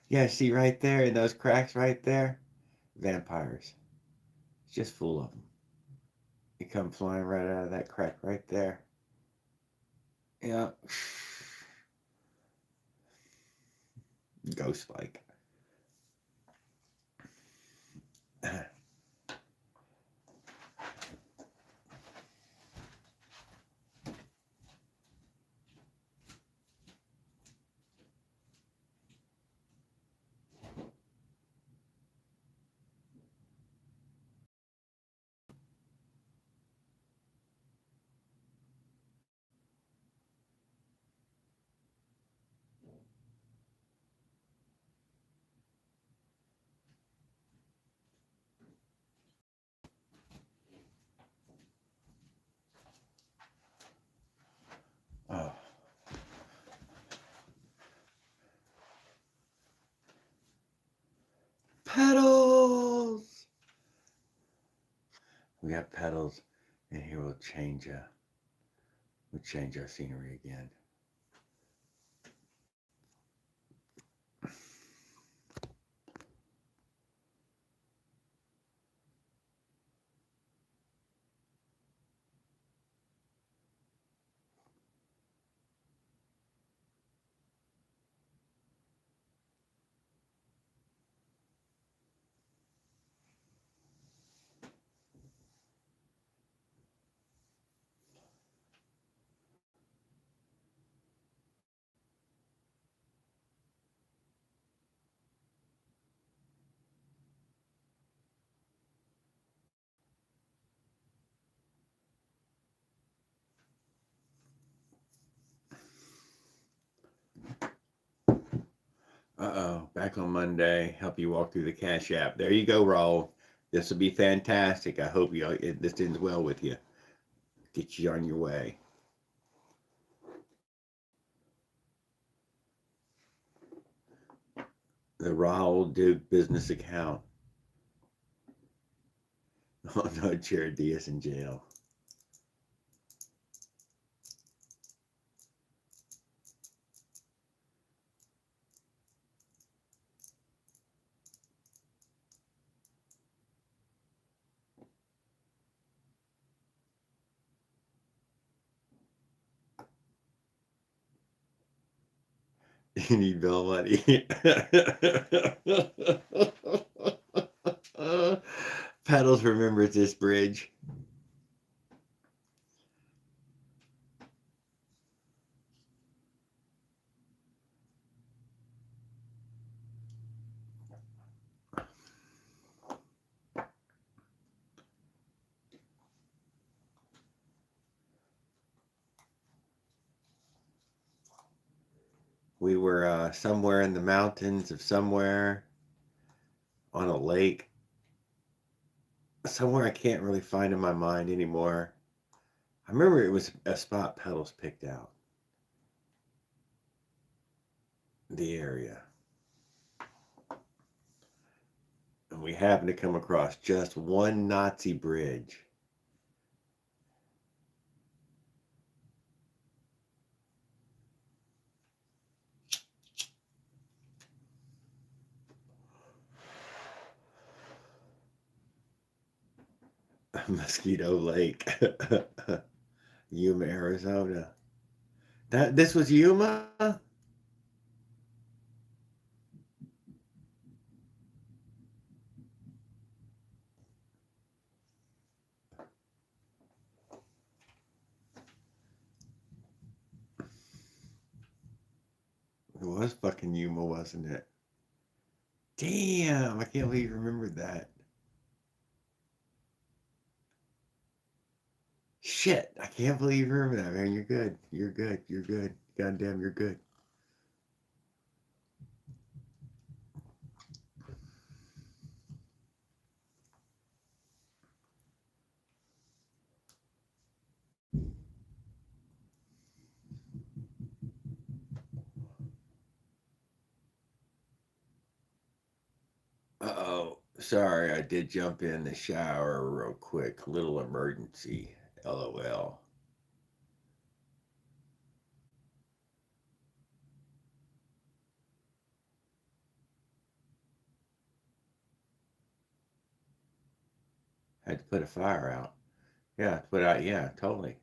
Yeah, see right there in those cracks right there? Vampires. Just full of them. They come flying right out of that crack right there. Yeah. Ghost spike. Oh. Petals! We got petals, and here we'll change our scenery again. Uh-oh, back on Monday. Help you walk through the Cash App. There you go, Raul. This will be fantastic. I hope this ends well with you. Get you on your way. The Raul Duke business account. Oh no, Jarrod D is in jail. You need bill money. Petals remembers this bridge. We were somewhere in the mountains of somewhere on a lake. Somewhere I can't really find in my mind anymore. I remember it was a spot Petals picked out. The area. And we happened to come across just one Nazi bridge. Mosquito Lake. Yuma, Arizona. This was Yuma? It was fucking Yuma, wasn't it? Damn, I can't believe you remembered that. Shit, I can't believe you remember that, man. You're good. You're good. You're good. Goddamn, you're good. Uh-oh. Sorry, I did jump in the shower real quick. Little emergency. LOL. Had to put a fire out. Yeah, put out. Yeah, totally.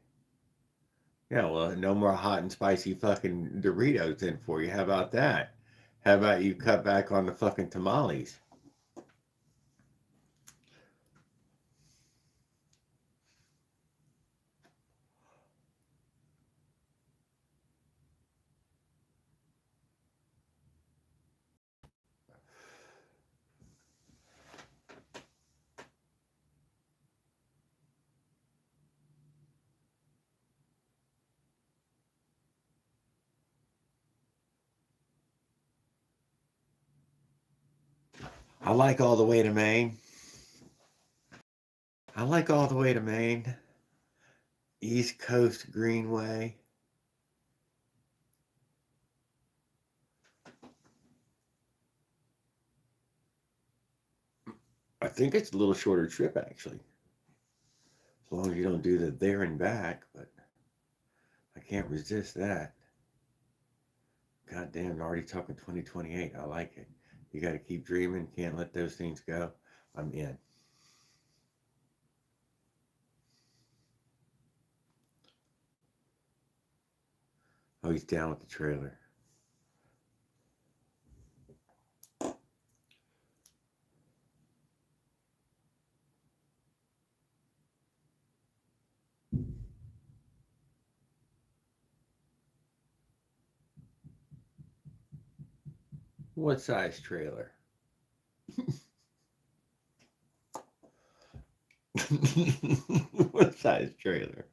Yeah, well, no more hot and spicy fucking Doritos in for you. How about that? How about you cut back on the fucking tamales? I like all the way to Maine. I like all the way to Maine. East Coast Greenway. I think it's a little shorter trip actually, as long as you don't do the there and back. But I can't resist that. God damn, already talking 2028. I like it. You got to keep dreaming. Can't let those things go. I'm in. Oh, he's down with the trailer. What size trailer? What size trailer?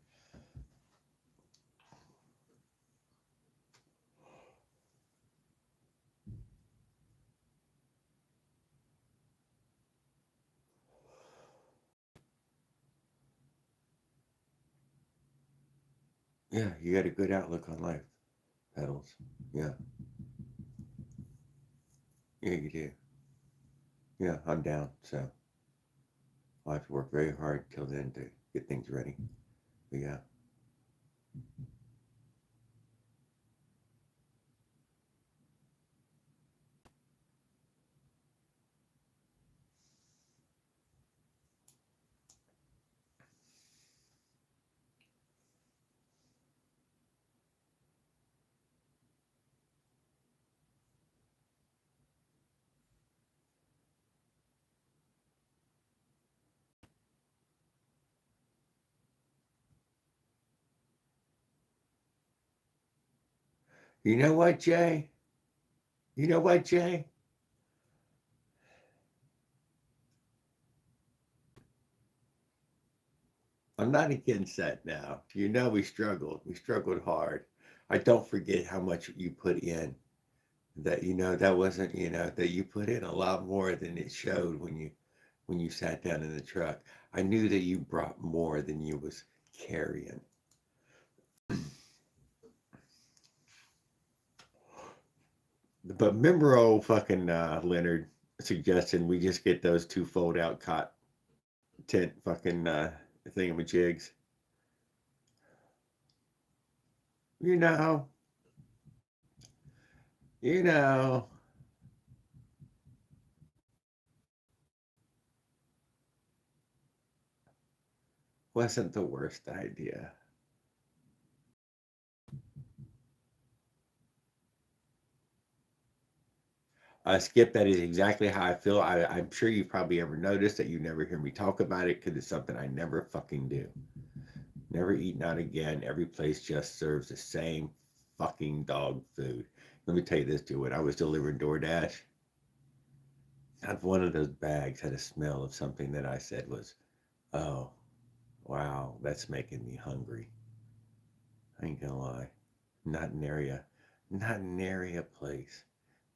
Yeah, you got a good outlook on life, Petals. Yeah, yeah, you do. Yeah, I'm down. So I'll have to work very hard till then to get things ready. But yeah. You know what, Jay? You know what, Jay? I'm not against that now. You know we struggled. We struggled hard. I don't forget how much you put in. That that wasn't that you put in a lot more than it showed when you sat down in the truck. I knew that you brought more than you was carrying. But remember old fucking Leonard suggesting we just get those two fold out cot tent fucking thingamajigs. You know, you know. Wasn't the worst idea. Skip, that is exactly how I feel. I'm sure you've probably ever noticed that you never hear me talk about it because it's something I never fucking do. Never eaten out again. Every place just serves the same fucking dog food. Let me tell you this, dude. When I was delivering DoorDash, not one of those bags had a smell of something that I said was, oh, Wow, that's making me hungry. I ain't gonna lie. Not an area, not an area place.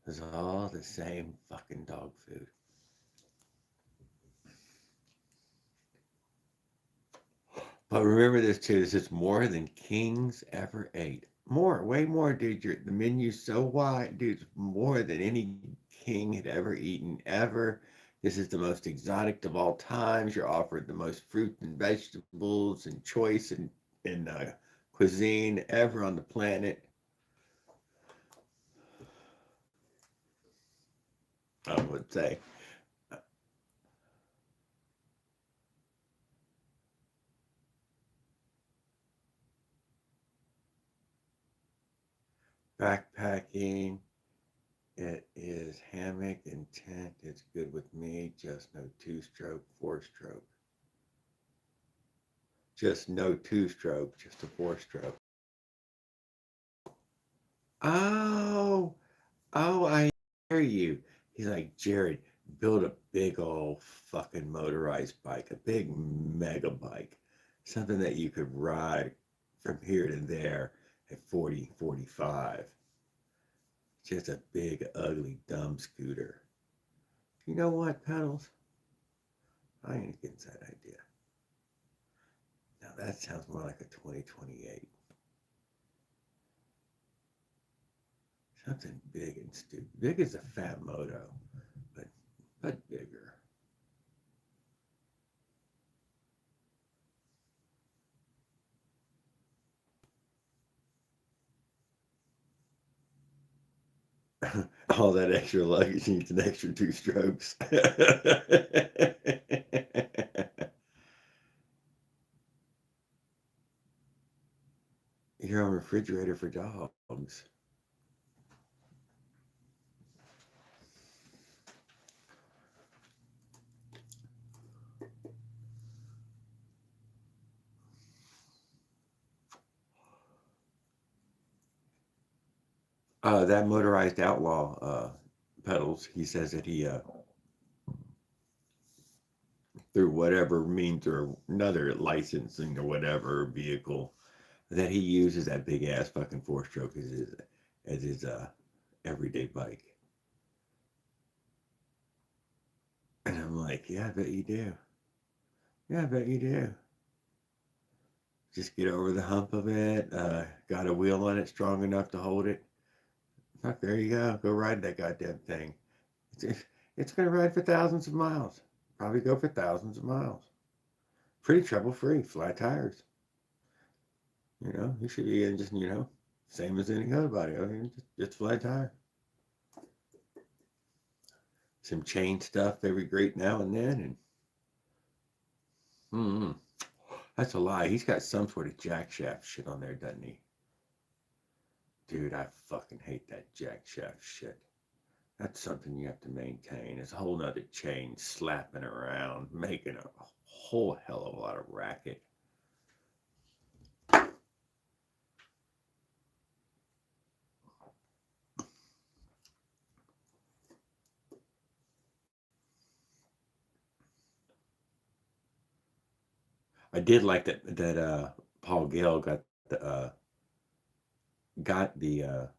It's all the same fucking dog food. But remember this too. This is more than kings ever ate. More, way more, dude. The menu's so wide, dude. It's more than any king had ever eaten ever. This is the most exotic of all times. You're offered the most fruit and vegetables and choice and cuisine ever on the planet. I would say. Backpacking. It is hammock and tent. It's good with me. Just no two-stroke, four-stroke. Just no two-stroke, just a four-stroke. Oh, oh, I hear you. He's like, Jared, build a big old fucking motorized bike, a big mega bike, something that you could ride from here to there at 40, 45. Just a big, ugly, dumb scooter. You know what, pedals? I ain't against that idea. Now that sounds more like a 2028. Something big and stupid. Big as a fat moto, but bigger. All that extra luggage needs an extra two strokes. Your own refrigerator for dogs. That motorized outlaw pedals. He says that he through whatever means or another licensing or whatever vehicle that he uses that big ass fucking four stroke as his everyday bike. And I'm like, yeah, I bet you do. Yeah, I bet you do. Just get over the hump of it. Got a wheel on it strong enough to hold it. Fuck, there you go. Go ride that goddamn thing. It's, it's going to ride for thousands of miles. Probably go for thousands of miles. Pretty trouble free. Flat tires. You should be in just, same as any other body. I mean, just flat tire. Some chain stuff every great now and then. And that's a lie. He's got some sort of jack shaft shit on there, doesn't he? Dude, I fucking hate that jack shaft shit. That's something you have to maintain. It's a whole nother chain slapping around, making a whole hell of a lot of racket. I did like that Paul Gale got the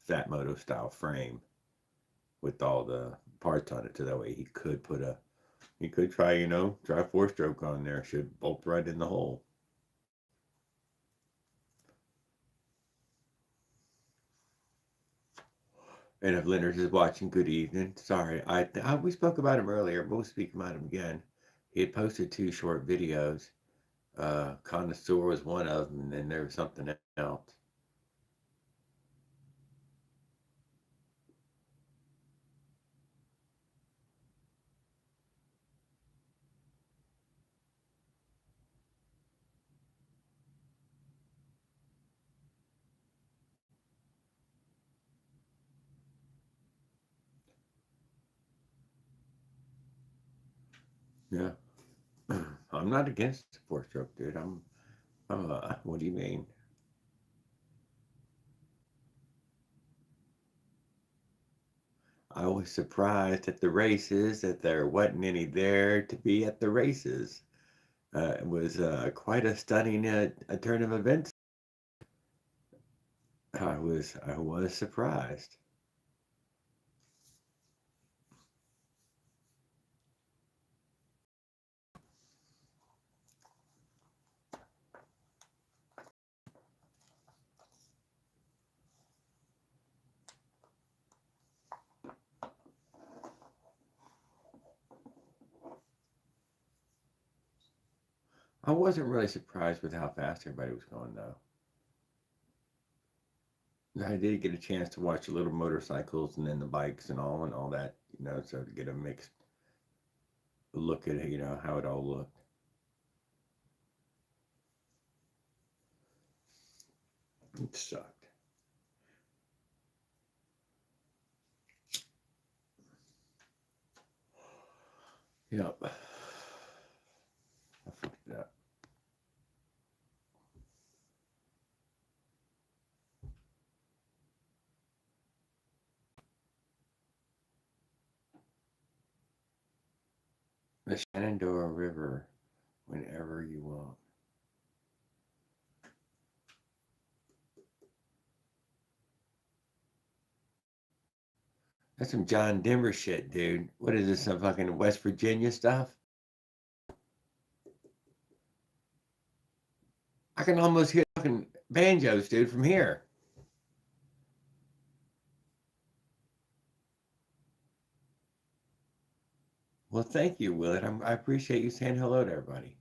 Fat Moto style frame with all the parts on it, so that way he could try four stroke on there. Should bolt right in the hole. And if Leonard is watching, good evening. Sorry, we spoke about him earlier, but we'll speak about him again. He had posted two short videos. Connoisseur was one of them, and then there was something else. Yeah, I'm not against four stroke, dude. What do you mean? I was surprised at the races that there wasn't any there to be at the races. It was quite a stunning a turn of events. I was surprised. I wasn't really surprised with how fast everybody was going though. I did get a chance to watch the little motorcycles and then the bikes and all that, so to get a mixed look at how it all looked. It sucked. Yep. I fucked it up. The Shenandoah River, whenever you want. That's some John Denver shit, dude. What is this, some fucking West Virginia stuff? I can almost hear fucking banjos, dude, from here. Well, thank you, Willard. I appreciate you saying hello to everybody.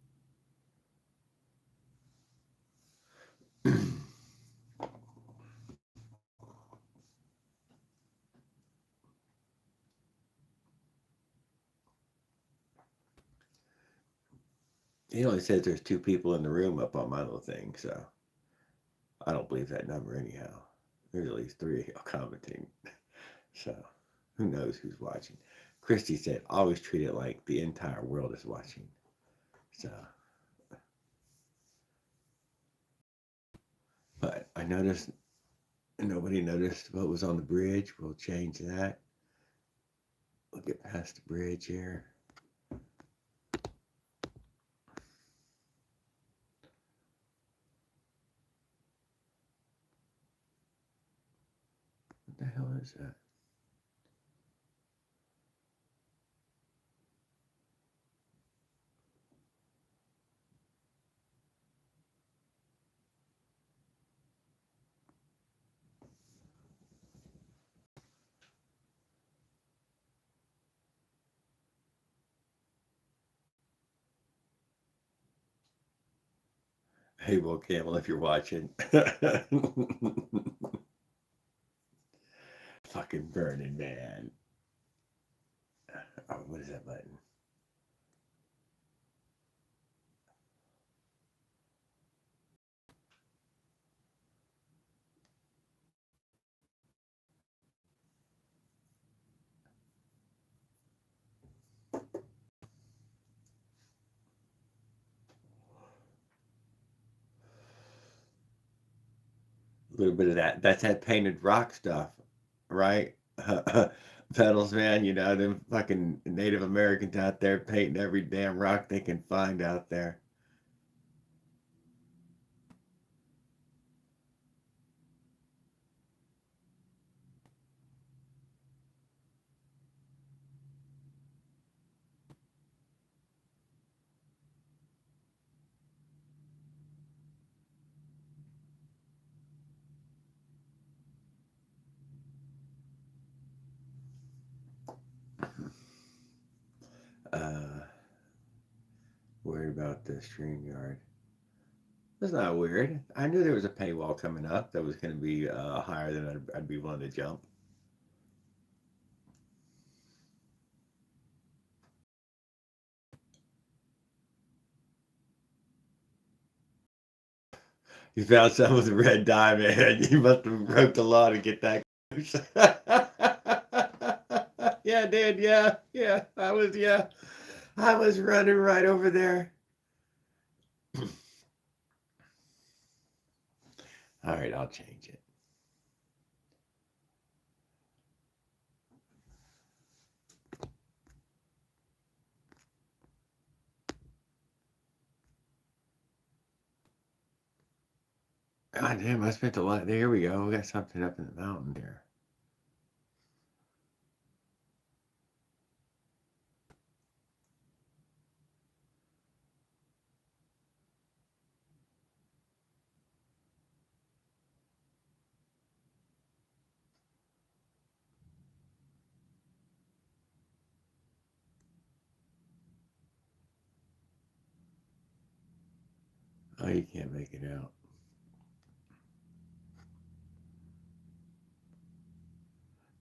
He only says there's two people in the room up on my little thing, so I don't believe that number anyhow. There's at least three of y'all commenting. So who knows who's watching. Christy said, always treat it like the entire world is watching. So, but I noticed nobody noticed what was on the bridge. We'll change that. We'll get past the bridge here. What the hell is that? Hey, Will Campbell, if you're watching. Fucking burning, man. Oh, what is that button? A little bit of that. That's that painted rock stuff, right? Pedals, man, them fucking Native Americans out there painting every damn rock they can find out there. Uh, Worried about the StreamYard. That's not weird. I knew there was a paywall coming up that was going to be higher than I'd be willing to jump. You found some with a red diamond. You must have broke the law to get that. Yeah, dude. Yeah, yeah. I was running right over there. All right, I'll change it. God damn, I spent a lot. There we go. We got something up in the mountain there. Oh, you can't make it out.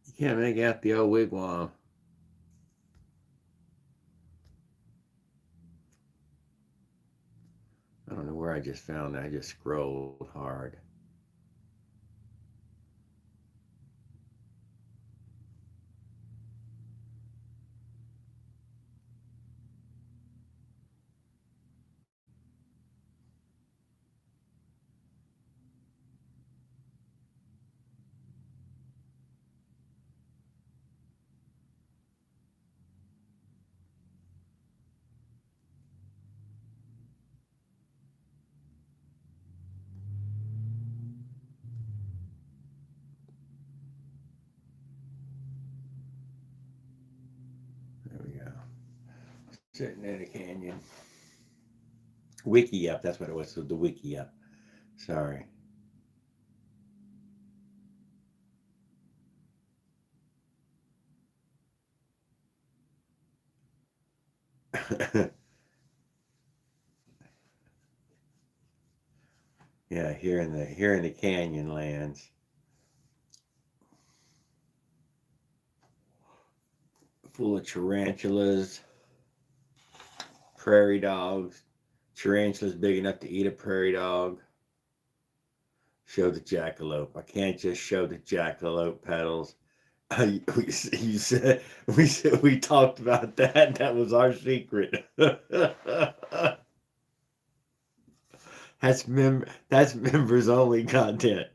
You can't make out the old wigwam. I don't know where I just found that. I just scrolled hard. There we go. Sitting in a canyon. Wiki up. That's what it was. So the wiki up. Sorry. Yeah, here in the canyon lands, full of tarantulas, prairie dogs. Tarantulas big enough to eat a prairie dog. Show the jackalope. I can't just show the jackalope petals. We talked about that. That was our secret. That's members only content.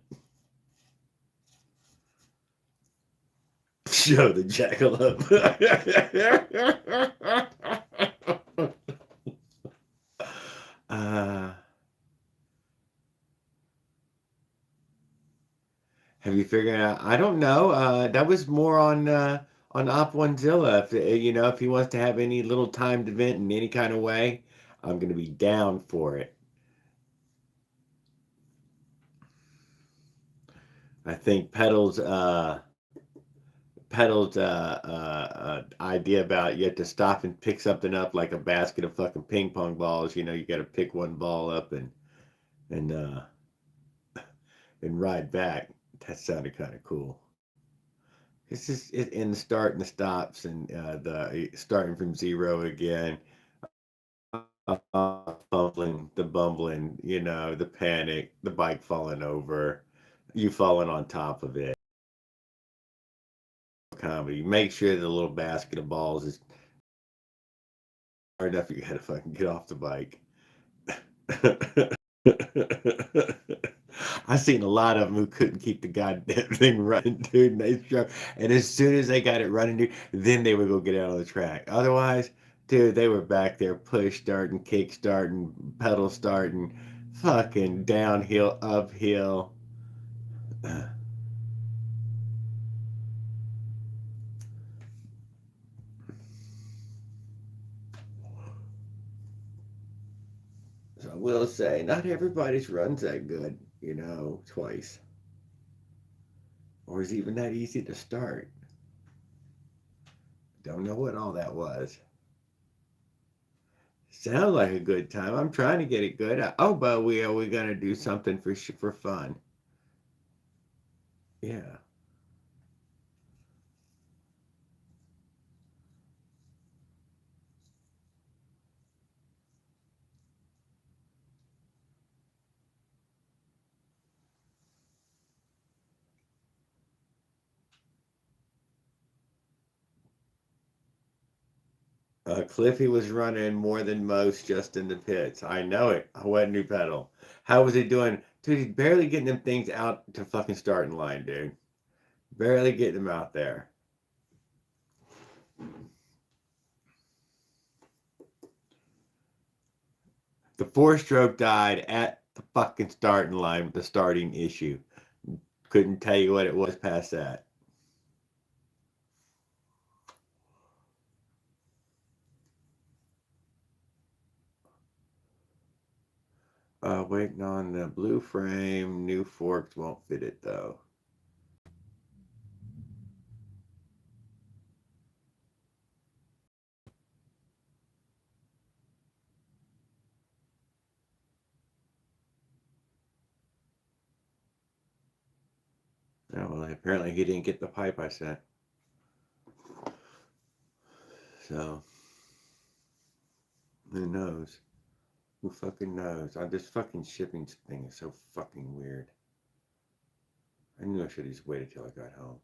Show the jackalope. uh, have you figured out? I don't know. That was more on Op Onezilla. If if he wants to have any little timed event in any kind of way, I'm gonna be down for it. I think Pedal's idea about you have to stop and pick something up like a basket of fucking ping pong balls. You got to pick one ball up and uh, and ride back. That sounded kind of cool. It's just in the start and the stops and the starting from zero again. The bumbling, the panic, the bike falling over, you falling on top of it. Comedy. Make sure the little basket of balls is hard enough. You gotta fucking get off the bike. I've seen a lot of them who couldn't keep the goddamn thing running, dude. And as soon as they got it running, dude, then they would go get out on the track. Otherwise, dude, they were back there push starting, kick starting, pedal starting, fucking downhill, uphill. So I will say, not everybody's runs that good, twice. Or is even that easy to start. Don't know what all that was. Sounds like a good time. I'm trying to get it good. Oh, but we gonna do something for fun. Yeah. Cliffy was running more than most just in the pits. I know it. I went new pedal. How was he doing? Dude, he's barely getting them things out to fucking starting line, dude. Barely getting them out there. The four stroke died The fucking starting line, the starting issue. Couldn't tell you what it was past that. Waiting on the blue frame. New forks won't fit it though. Oh, well, apparently he didn't get the pipe I sent. So, who knows? Who fucking knows? This fucking shipping thing is so fucking weird. I knew I should have just waited till I got home.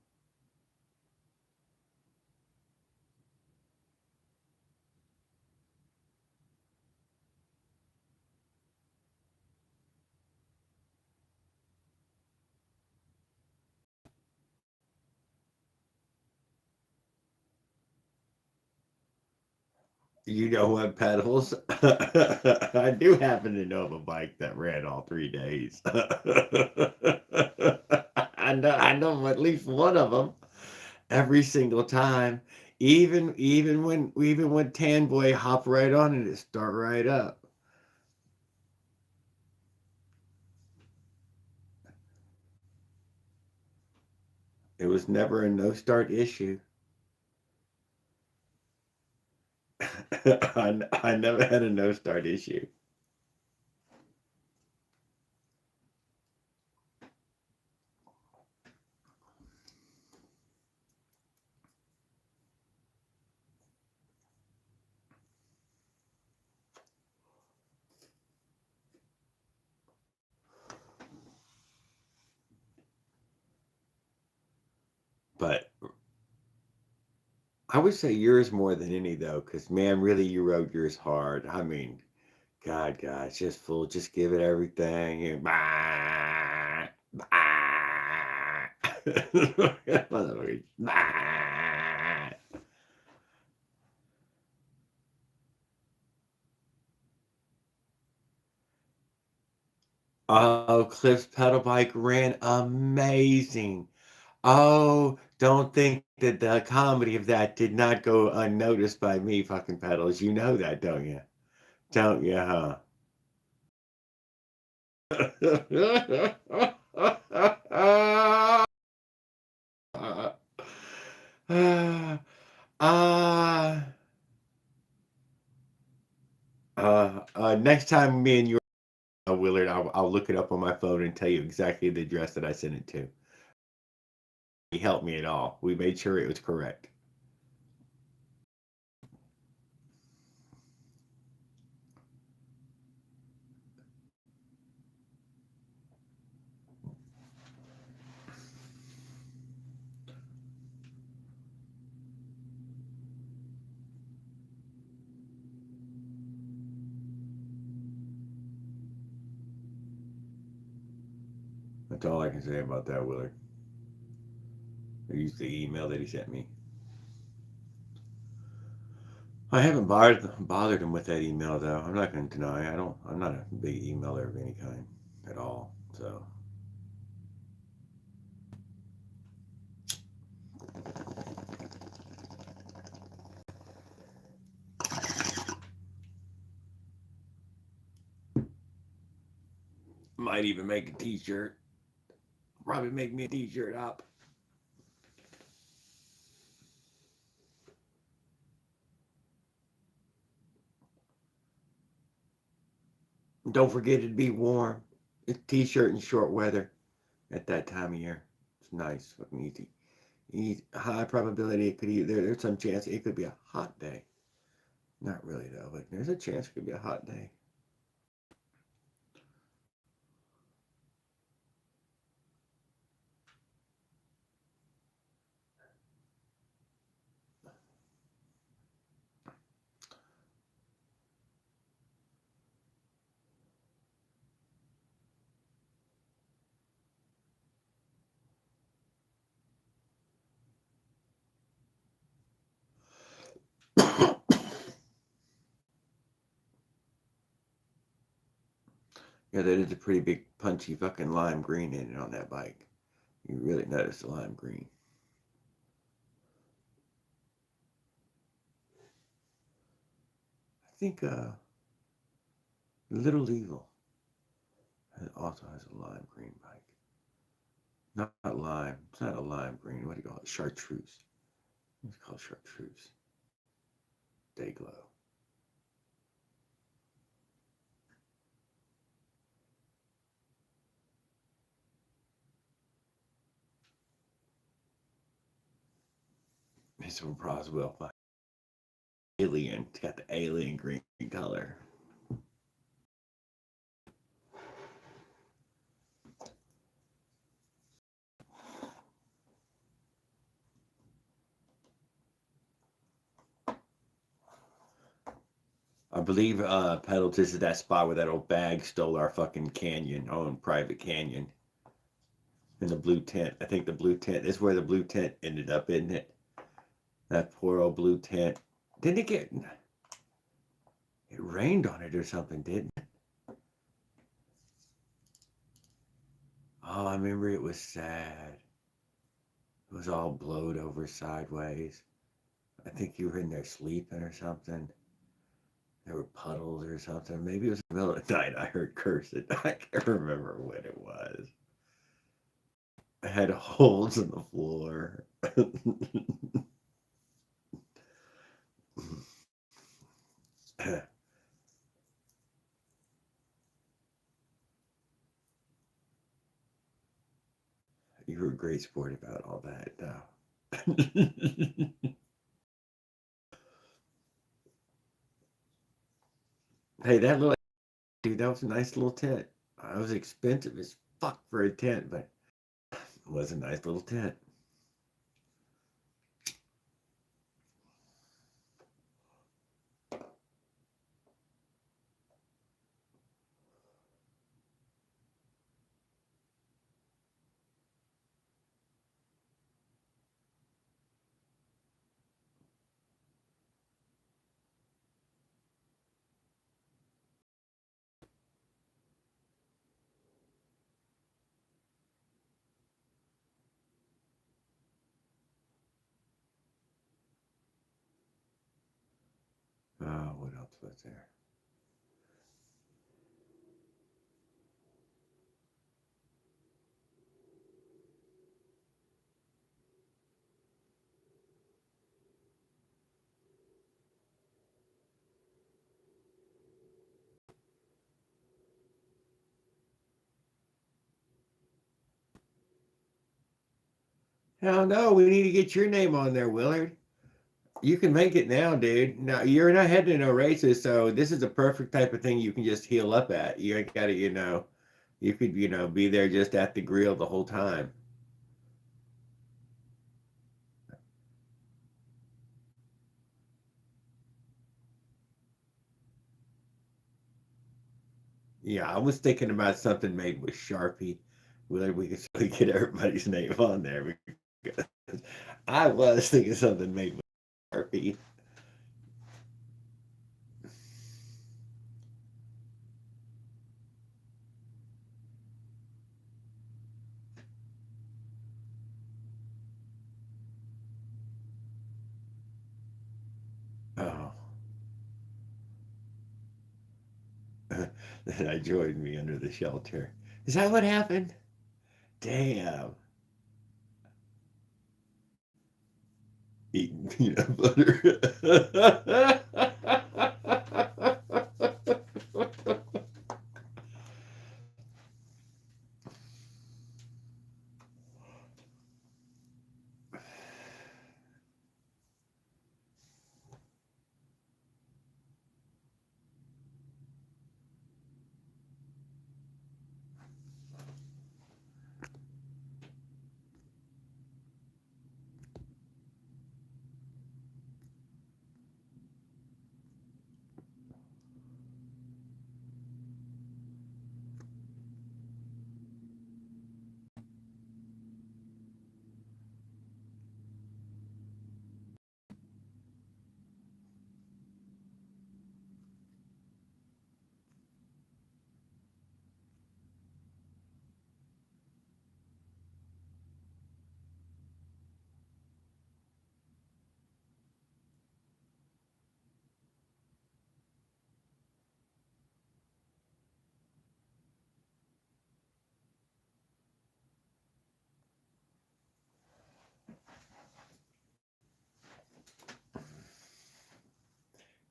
You know what, pedals? I do happen to know of a bike that ran all 3 days. I know of at least one of them every single time. Even when Tan Boy hop right on it, it start right up. It was never a no start issue. I never had a no start issue. But I would say yours more than any though, because man, really you rode yours hard. I mean, God, it's just full. Just give it everything. And bah, bah. Bah. Oh, Cliff's pedal bike ran amazing. Oh, don't think that the comedy of that did not go unnoticed by me, fucking pedals. You know that, don't you? Don't you, huh? uh, uh, Next time me and you are Willard, I'll look it up on my phone and tell you exactly the address that I sent it to. He helped me at all. We made sure it was correct. That's all I can say about that, Willard. I used the email that he sent me. I haven't bothered him with that email though. I'm not going to deny. I'm not a big emailer of any kind at all. So might even make a T-shirt. Probably make me a T-shirt up. Don't forget it'd be warm. It's T-shirt in short weather at that time of year. It's nice, fucking easy. High probability it could there's some chance it could be a hot day. Not really though, but there's a chance it could be a hot day. Yeah, that is a pretty big punchy fucking lime green in it on that bike. You really notice the lime green. I think Little Evil also has a lime green bike. Not lime. It's not a lime green. What do you call it? Chartreuse. It's called chartreuse. Day glow. It's from Roswell. Alien. It's got the alien green color. I believe Pedal, this is that spot where that old bag stole our fucking canyon, our own private canyon. In the blue tent. I think the blue tent is where the blue tent ended up, isn't it? That poor old blue tent. Didn't it get. It rained on it or something, didn't it? Oh, I remember it was sad. It was all blowed over sideways. I think you were in there sleeping or something. There were puddles or something. Maybe it was in the middle of the night. I heard cursing. I can't remember when it was. I had holes in the floor. You were a great sport about all that, though. Hey, that little dude, that was a nice little tent. It was expensive as fuck for a tent, but it was a nice little tent. Oh, what else was there? Hell no, we need to get your name on there, Willard. You can make it now, dude. Now you're not heading to no races, so this is a perfect type of thing you can just heal up at. You ain't gotta, you could, be there just at the grill the whole time. Yeah, I was thinking about something made with Sharpie. Whether we could really get everybody's name on there because I was thinking something made with Sharpie. Oh, then I joined me under the shelter. Is that what happened? Damn. Eating peanut butter.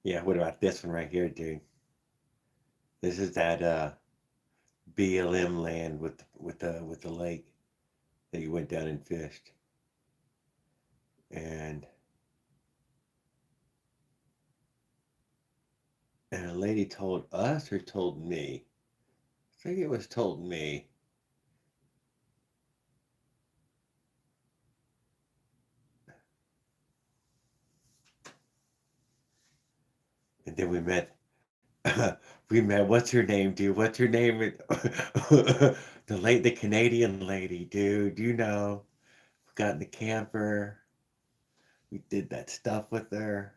Yeah, what about this one right here, dude? This is that BLM land with the lake that you went down and fished. And a lady told us or told me. I think it was told me. And then we met. We met. What's her name, dude? What's her name? The Canadian lady, dude. You know, we got in the camper. We did that stuff with her.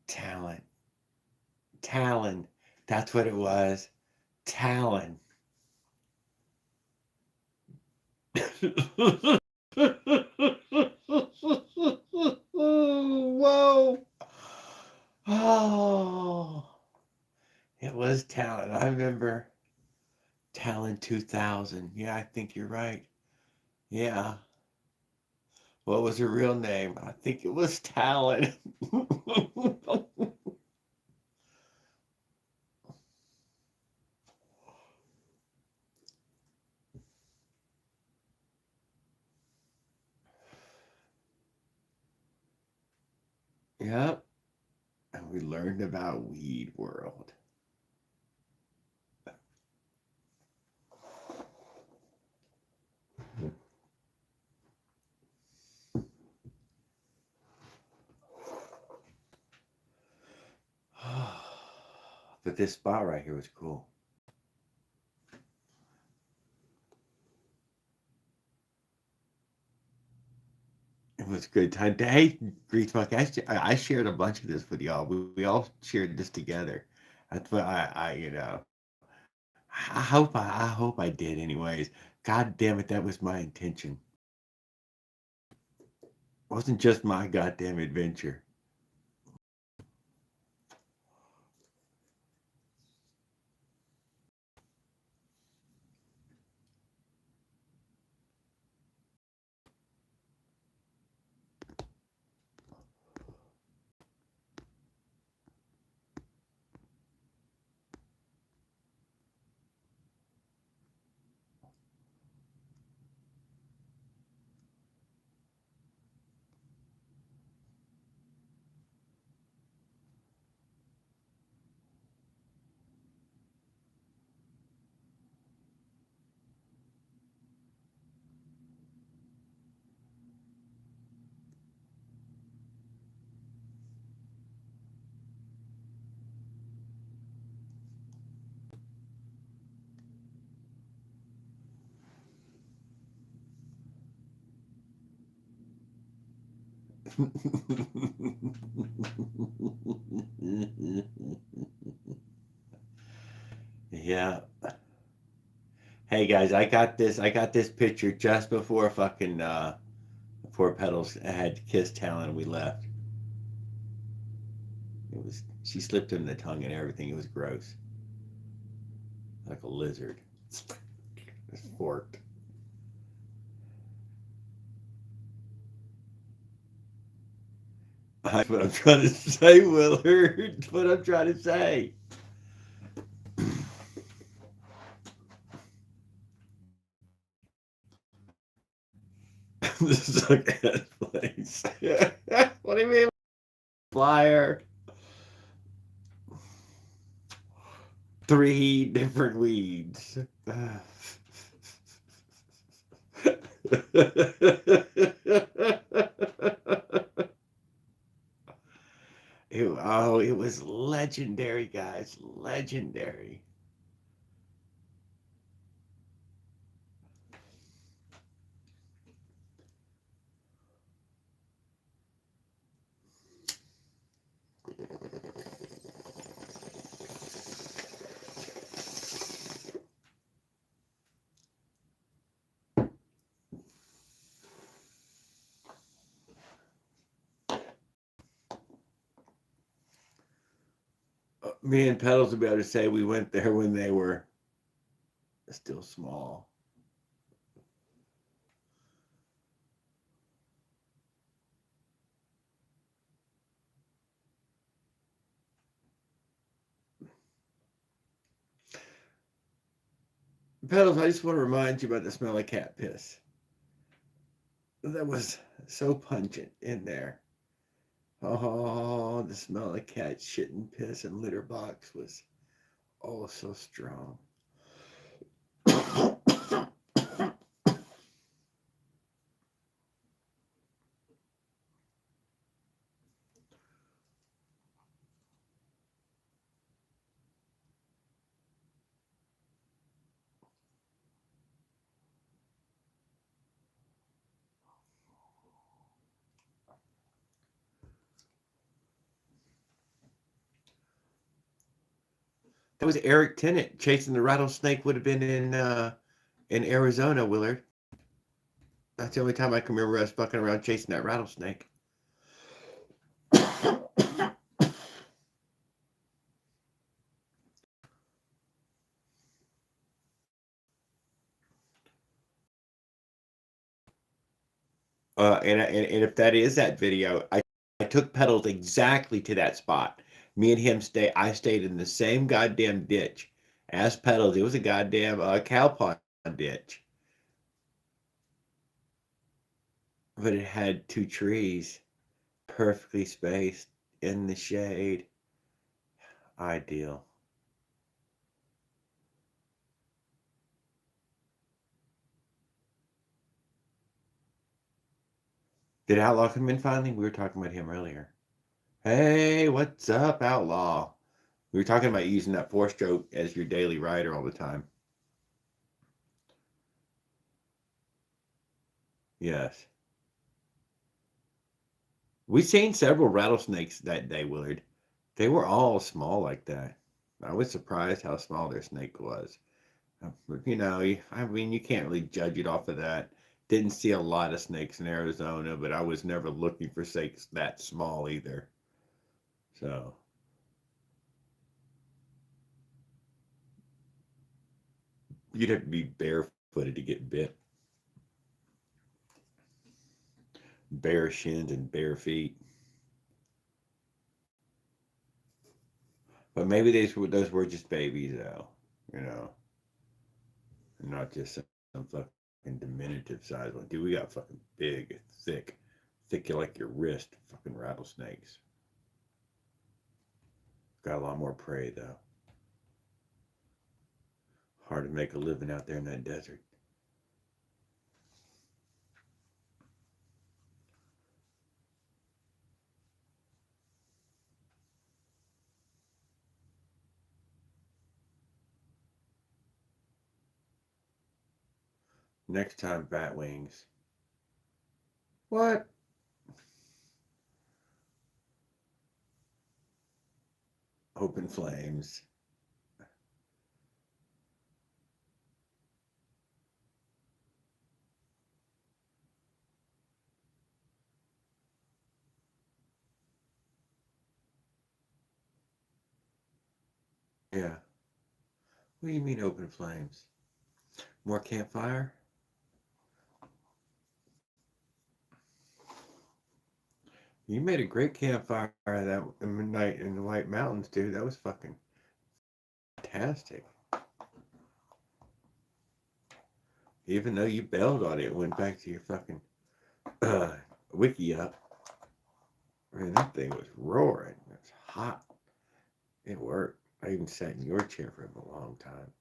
Talent, Talon. That's what it was. Talon. Whoa. Oh, it was Talon. I remember Talon 2000. Yeah, I think you're right. Yeah. What was her real name? I think it was Talon. Yep. And we learned about Weed World. But this spot right here was cool. It was a good time. Hey, Grease Monkey, I shared a bunch of this with y'all. We all shared this together. That's what I hope I did anyways. God damn it, that was my intention. It wasn't just my goddamn adventure. Yeah. Hey guys, I got this picture just before fucking before Petals had kissed Talon and we left. She slipped him the tongue and everything. It was gross. Like a lizard. It's forked. That's what I'm trying to say, Willard. That's what I'm trying to say. This is like a place. What do you mean, flyer? 3 different weeds. It was legendary, guys. Legendary. Me and Pedals will be able to say we went there when they were still small. Pedals, I just want to remind you about the smell of cat piss. That was so pungent in there. Oh, the smell of cat shit and piss and litter box was oh so strong. That was Eric Tennant chasing the rattlesnake. Would have been in Arizona, Willard. That's the only time I can remember us fucking around chasing that rattlesnake. And if that is that video, I took Pedals exactly to that spot. Me and him I stayed in the same goddamn ditch as Pedals. It was a goddamn cow pond ditch, but it had two trees, perfectly spaced in the shade. Ideal. Did Outlaw come in finally? We were talking about him earlier. Hey, what's up, Outlaw? We were talking about using that four stroke as your daily rider all the time. Yes. We seen several rattlesnakes that day, Willard. They were all small like that. I was surprised how small their snake was. But, I mean, you can't really judge it off of that. Didn't see a lot of snakes in Arizona, but I was never looking for snakes that small either. So, you'd have to be barefooted to get bit. Bare shins and bare feet. But maybe those were just babies, though. You know, not just some fucking diminutive size one. Dude, we got fucking big, thick like your wrist, fucking rattlesnakes. Got a lot more prey though. Hard to make a living out there in that desert. Next time, bat wings. What? Open flames. Yeah. What do you mean open flames? More campfire? You made a great campfire that night in the White Mountains, dude. That was fucking fantastic. Even though you bailed on it, went back to your fucking uh, wiki up. Man, that thing was roaring. It was hot. It worked. I even sat in your chair for a long time.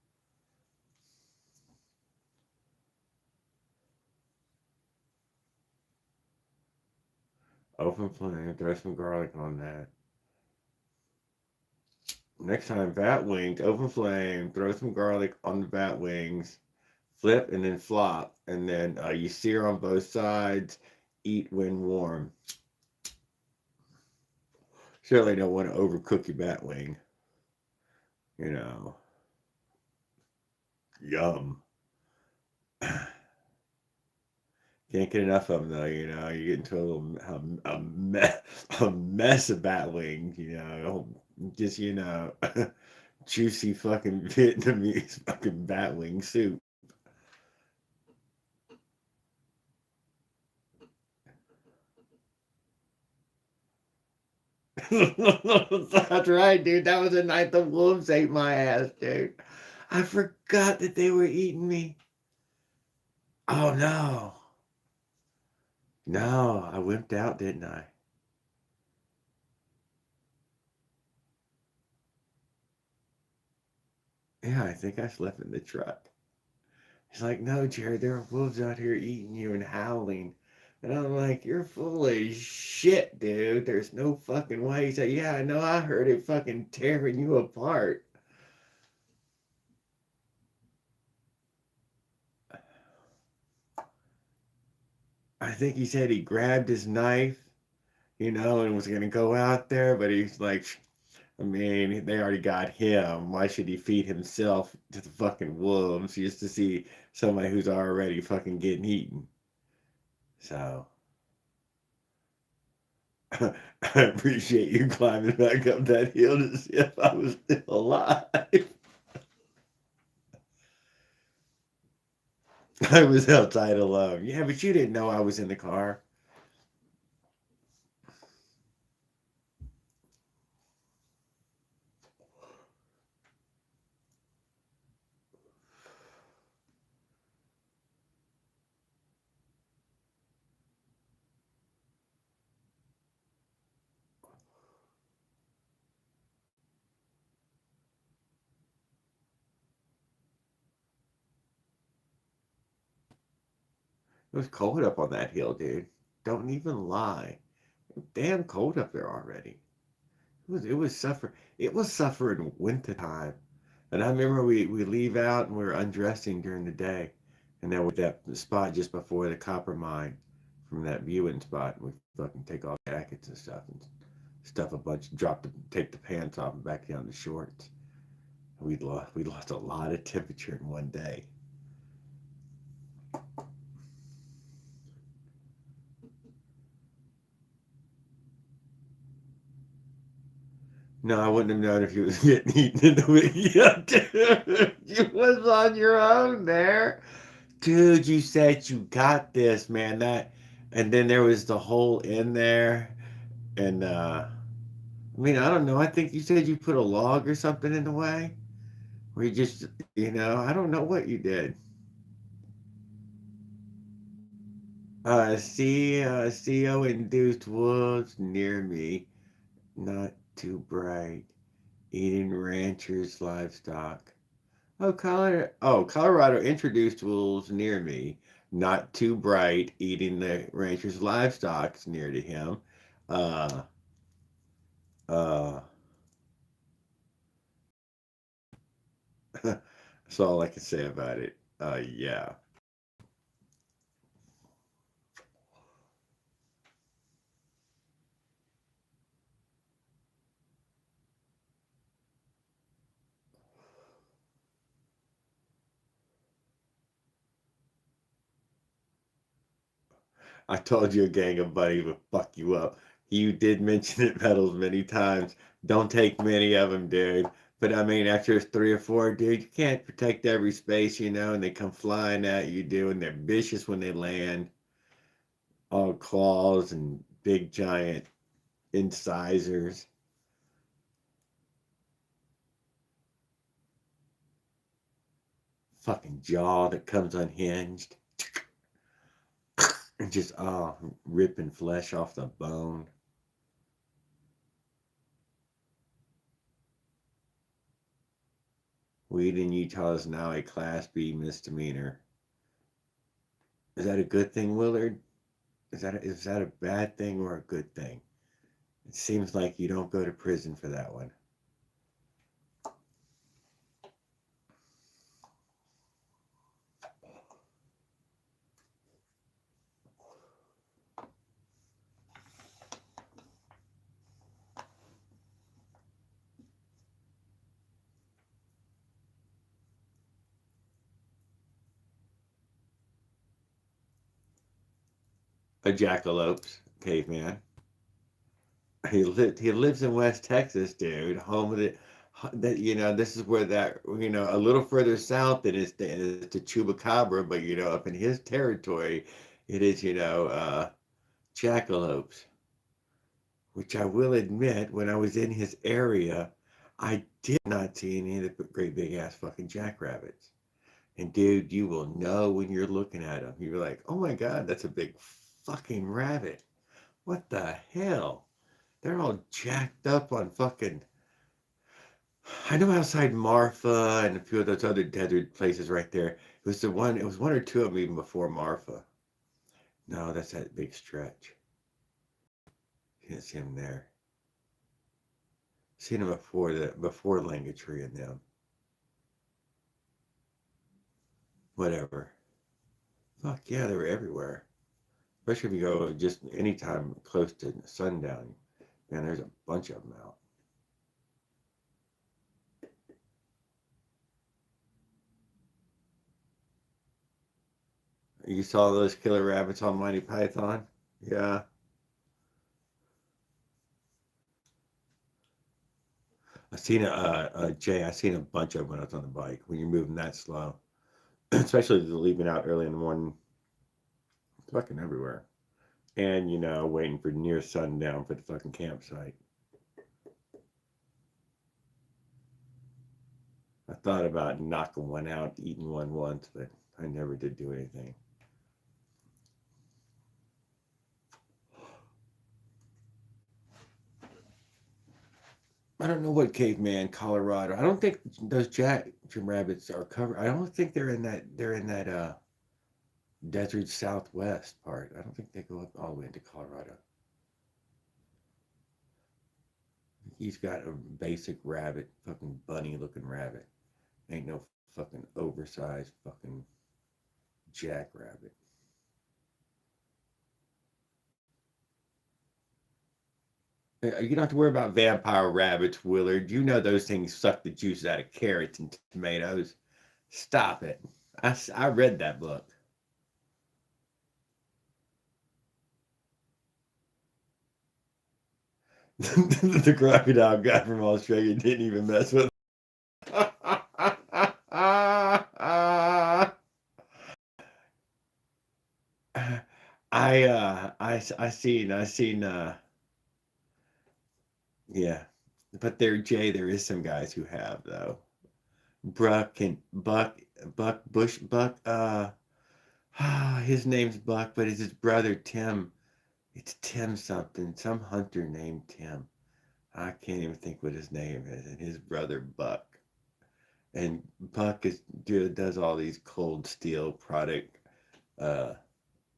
Open flame, throw some garlic on that. Next time, bat wings, open flame, throw some garlic on the bat wings, flip and then flop, and then you sear on both sides, eat when warm. Certainly don't want to overcook your bat wing. You know, yum. Can't get enough of them though. You get into a little a mess of bat wings. Just, juicy fucking Vietnamese fucking batwing soup. That's right, dude. That was the night the wolves ate my ass, dude. I forgot that they were eating me. Oh no. No, I wimped out, didn't I? Yeah, I think I slept in the truck. He's like, no, Jared, there are wolves out here eating you and howling. And I'm like, you're full of shit, dude. There's no fucking way. He's like, yeah, I know. I heard it fucking tearing you apart. I think he said he grabbed his knife, and was going to go out there, but he's like, I mean, they already got him. Why should he feed himself to the fucking wolves just to see somebody who's already fucking getting eaten? So, I appreciate you climbing back up that hill to see if I was still alive. I was outside alone. Yeah, but you didn't know I was in the car. It was cold up on that hill, dude. Don't even lie. Damn cold up there already. It was suffering winter time. And I remember we leave out and we were undressing during the day. And then with that spot just before the copper mine from that viewing spot, we fucking take off jackets and stuff and stuff a bunch, take the pants off and back down to shorts. We lost a lot of temperature in one day. No, I wouldn't have known if you was getting eaten in the video, dude. You was on your own there. Dude, you said you got this, man. And then there was the hole in there. And, I mean, I don't know. I think you said you put a log or something in the way. Or you just, I don't know what you did. CO induced wolves near me. Not too bright. Eating ranchers' livestock. Colorado introduced wolves near me. Not too bright. Eating the rancher's livestock near to him. Uh, uh, that's all I can say about it. Yeah. I told you a gang of buddies would fuck you up. You did mention it pedals many times. Don't take many of them, dude. But I mean, after three or four, dude, you can't protect every space, and they come flying at you, dude, and they're vicious when they land. All claws and big giant incisors. Fucking jaw that comes unhinged. And just, ripping flesh off the bone. Weed in Utah is now a Class B misdemeanor. Is that a good thing, Willard? Is that a bad thing or a good thing? It seems like you don't go to prison for that one. A jackalope, caveman. He lives in West Texas, dude. Home of the that this is where that a little further south it is the Chupacabra, but up in his territory, it is jackalopes. Which I will admit, when I was in his area, I did not see any of the great big ass fucking jackrabbits. And dude, you will know when you're looking at them. You're like, oh my god, that's a big fucking rabbit. What the hell? They're all jacked up on fucking. I know outside Marfa and a few of those other desert places right there. It was the one. It was one or two of them even before Marfa. No, that's that big stretch. You didn't see him there. Seen him before Langatree and them. Whatever. Fuck yeah, they were everywhere. Especially if you go just anytime close to sundown. Man, there's a bunch of them out. You saw those killer rabbits on Monty Python? Yeah. Jay, I seen a bunch of them when I was on the bike. When you're moving that slow, especially leaving out early in the morning, fucking everywhere. And waiting for near sundown for the fucking campsite. I thought about knocking one out, eating one once, but I never did do anything. I don't know what caveman Colorado. I don't think those jackrabbits are covered. I don't think they're in that desert southwest part. I don't think they go up all the way into Colorado. He's got a basic rabbit, fucking bunny looking rabbit. Ain't no fucking oversized fucking jackrabbit. You don't have to worry about vampire rabbits, Willard. You know those things suck the juice out of carrots and tomatoes. Stop it. I read that book. The crocodile guy from Australia didn't even mess with. I seen yeah, but there is some guys who have though. Buck and Buck. His name's Buck, but it's his brother Tim. It's Tim something, some hunter named Tim. I can't even think what his name is, and his brother Buck. And Buck does all these cold steel product uh,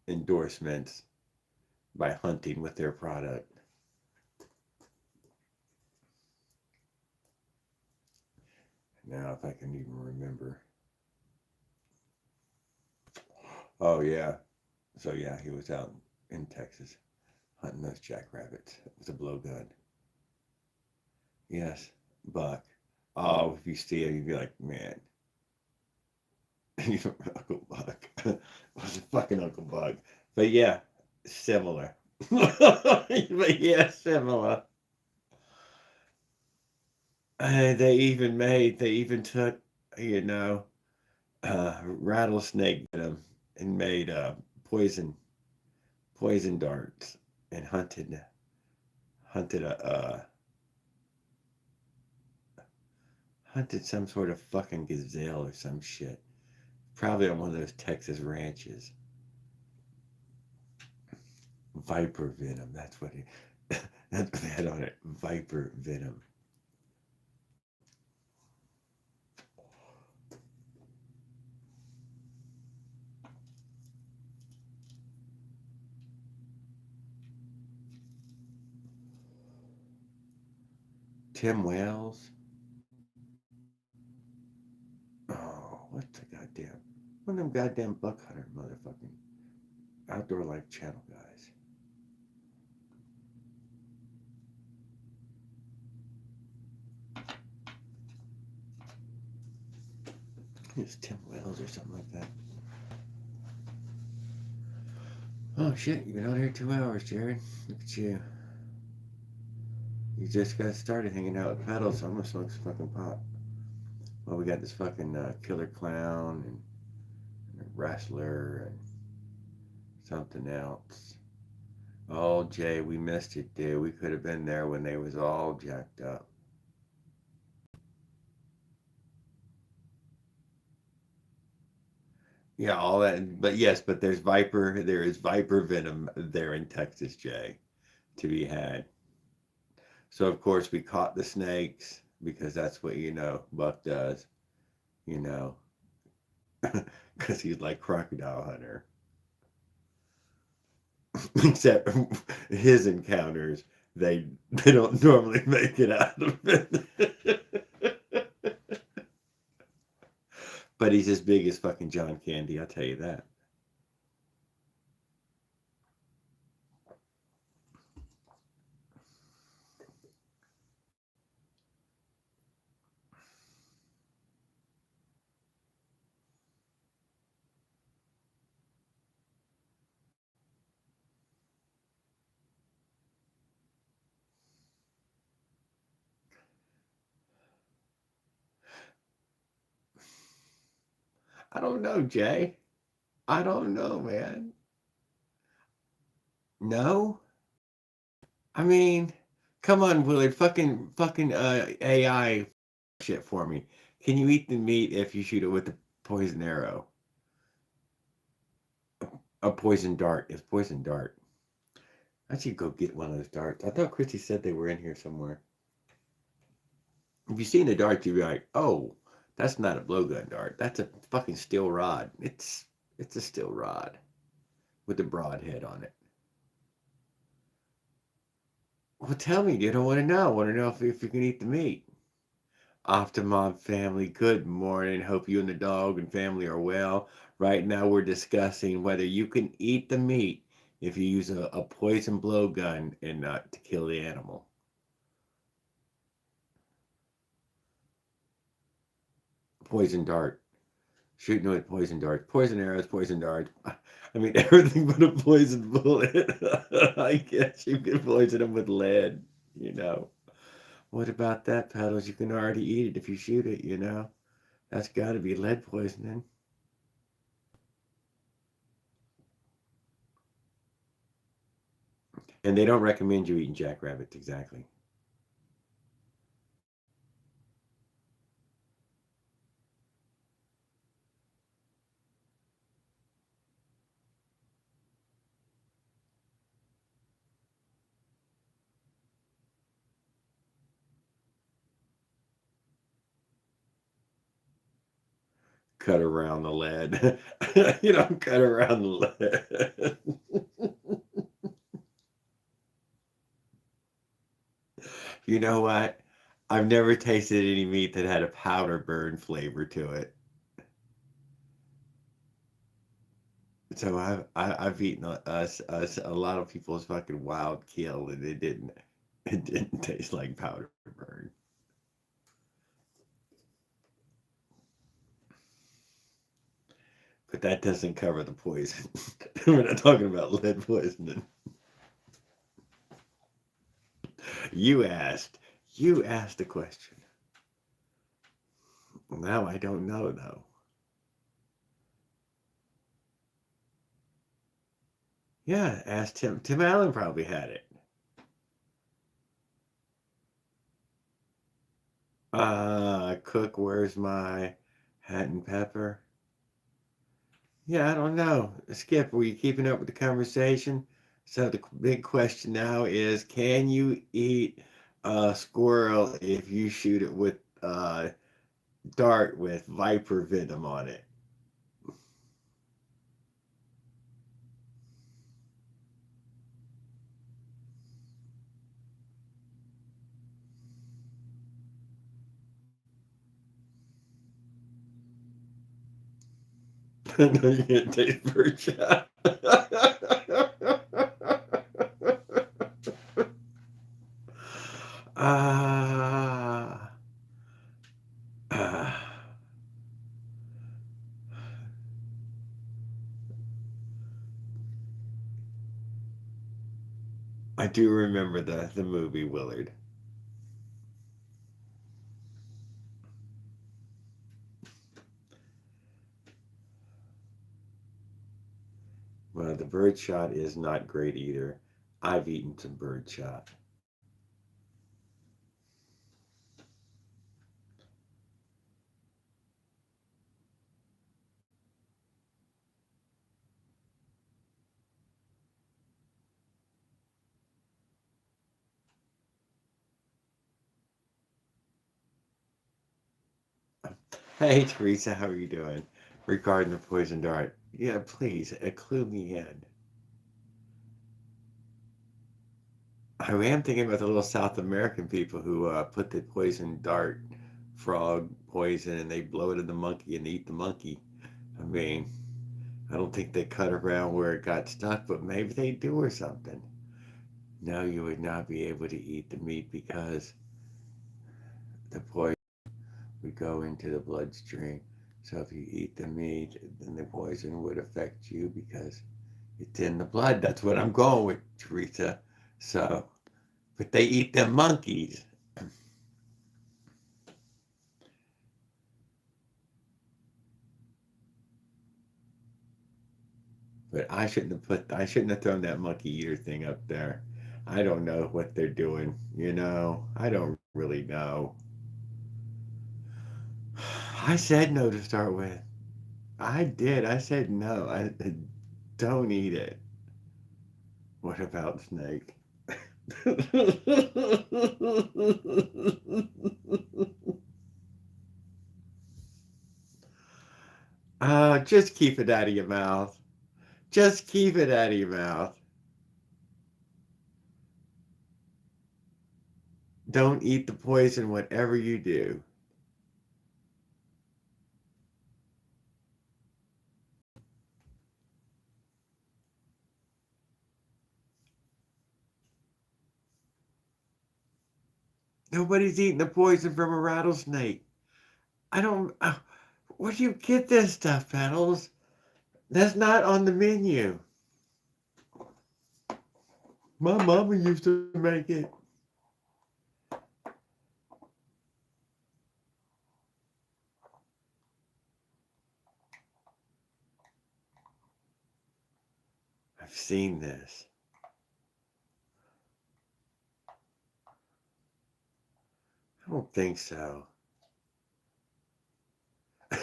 endorsements by hunting with their product. Now, if I can even remember. Oh yeah, so yeah, he was out in Texas hunting those jackrabbits with a blowgun. Yes, Buck. Oh, if you see him, you'd be like, man, Uncle Buck. Was a fucking Uncle Buck. But yeah, similar. But yeah, similar. They even took, you know, rattlesnake venom and made poison darts and hunted a hunted some sort of fucking gazelle or some shit. Probably on one of those Texas ranches. Viper venom. That's what it. That's what they had on it. Viper venom. Tim Wells. Oh, what the goddamn? One of them goddamn buck hunter motherfucking outdoor life channel guys. It's Tim Wells or something like that. Oh shit, you've been on here 2 hours, Jared. Look at you. You just got started hanging out with pedals, so I'm gonna smoke some fucking pot. Well, we got this fucking killer clown and a wrestler and something else. Oh, Jay, we missed it, dude. We could have been there when they was all jacked up. Yeah, all that. But yes, but there's Viper. There is Viper venom there in Texas, Jay, to be had. So of course we caught the snakes because that's what Buck does. You know, because he's like crocodile hunter. Except his encounters, they don't normally make it out of it. But he's as big as fucking John Candy, I'll tell you that. I don't know, Jay. I don't know, man. No? I mean, come on, Willard. Fucking AI shit for me. Can you eat the meat if you shoot it with a poison arrow? A poison dart. It's poison dart. I should go get one of those darts. I thought Christy said they were in here somewhere. If you seen a dart, you'd be like, "Oh, that's not a blowgun dart. That's a fucking steel rod. It's a steel rod with a broad head on it." Well, tell me. You don't want to know. I want to know if you can eat the meat. Optimum family, good morning. Hope you and the dog and family are well. Right now, we're discussing whether you can eat the meat if you use a poison blowgun and not to kill the animal. Poison dart. Shooting with poison darts, poison arrows, poison darts. I mean, everything but a poison bullet. I guess you can poison them with lead. What about that, Paddles? You can already eat it if you shoot it. That's got to be lead poisoning. And they don't recommend you eating jackrabbits exactly. Cut around the lead. Cut around the lead. You know what? I've never tasted any meat that had a powder burn flavor to it. So I've eaten a lot of people's fucking wild kill, and it didn't taste like powder burn. But that doesn't cover the poison. We're not talking about lead poisoning. You asked. You asked a question. Now I don't know though. Yeah, ask Tim. Tim Allen probably had it. Cook, where's my hat and pepper? Yeah, I don't know. Skip, were you keeping up with the conversation? So the big question now is, can you eat a squirrel if you shoot it with dart with viper venom on it? No, you can't taste birdshot. Ah. I do remember the movie Willard. birdshot is not great either. I've eaten some birdshot. Hey, Teresa, how are you doing? Regarding the poison dart. Yeah, please, clue me in. I am thinking about the little South American people who put the poison dart frog poison and they blow it at the monkey and eat the monkey. I mean, I don't think they cut around where it got stuck, but maybe they do or something. No, you would not be able to eat the meat because the poison would go into the bloodstream. So if you eat the meat, then the poison would affect you because it's in the blood. That's what I'm going with, Teresa. So, but they eat them monkeys. But I shouldn't have thrown that monkey eater thing up there. I don't know what they're doing, you know. I don't really know. I said no to start with. I did. I said no. I don't eat it. What about snake? Just keep it out of your mouth. Just keep it out of your mouth. Don't eat the poison, whatever you do. Nobody's eating the poison from a rattlesnake. I don't. Where do you get this stuff, Petals? That's not on the menu. My mama used to make it. I've seen this. I don't think so.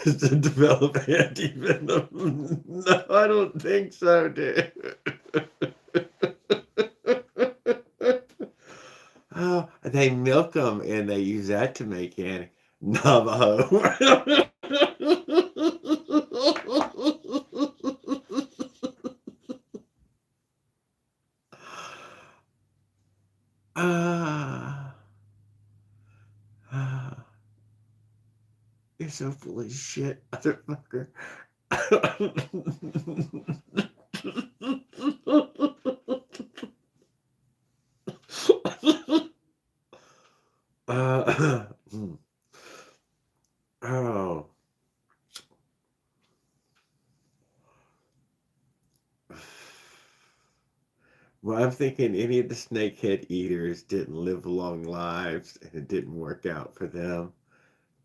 To develop anti-venom. No, I don't think so, dude. Oh, they milk them and they use that to make candy. Navajo. Ah, ah, you're so full of shit, motherfucker. uh, oh. Well, I'm thinking any of the snakehead eaters didn't live long lives and it didn't work out for them.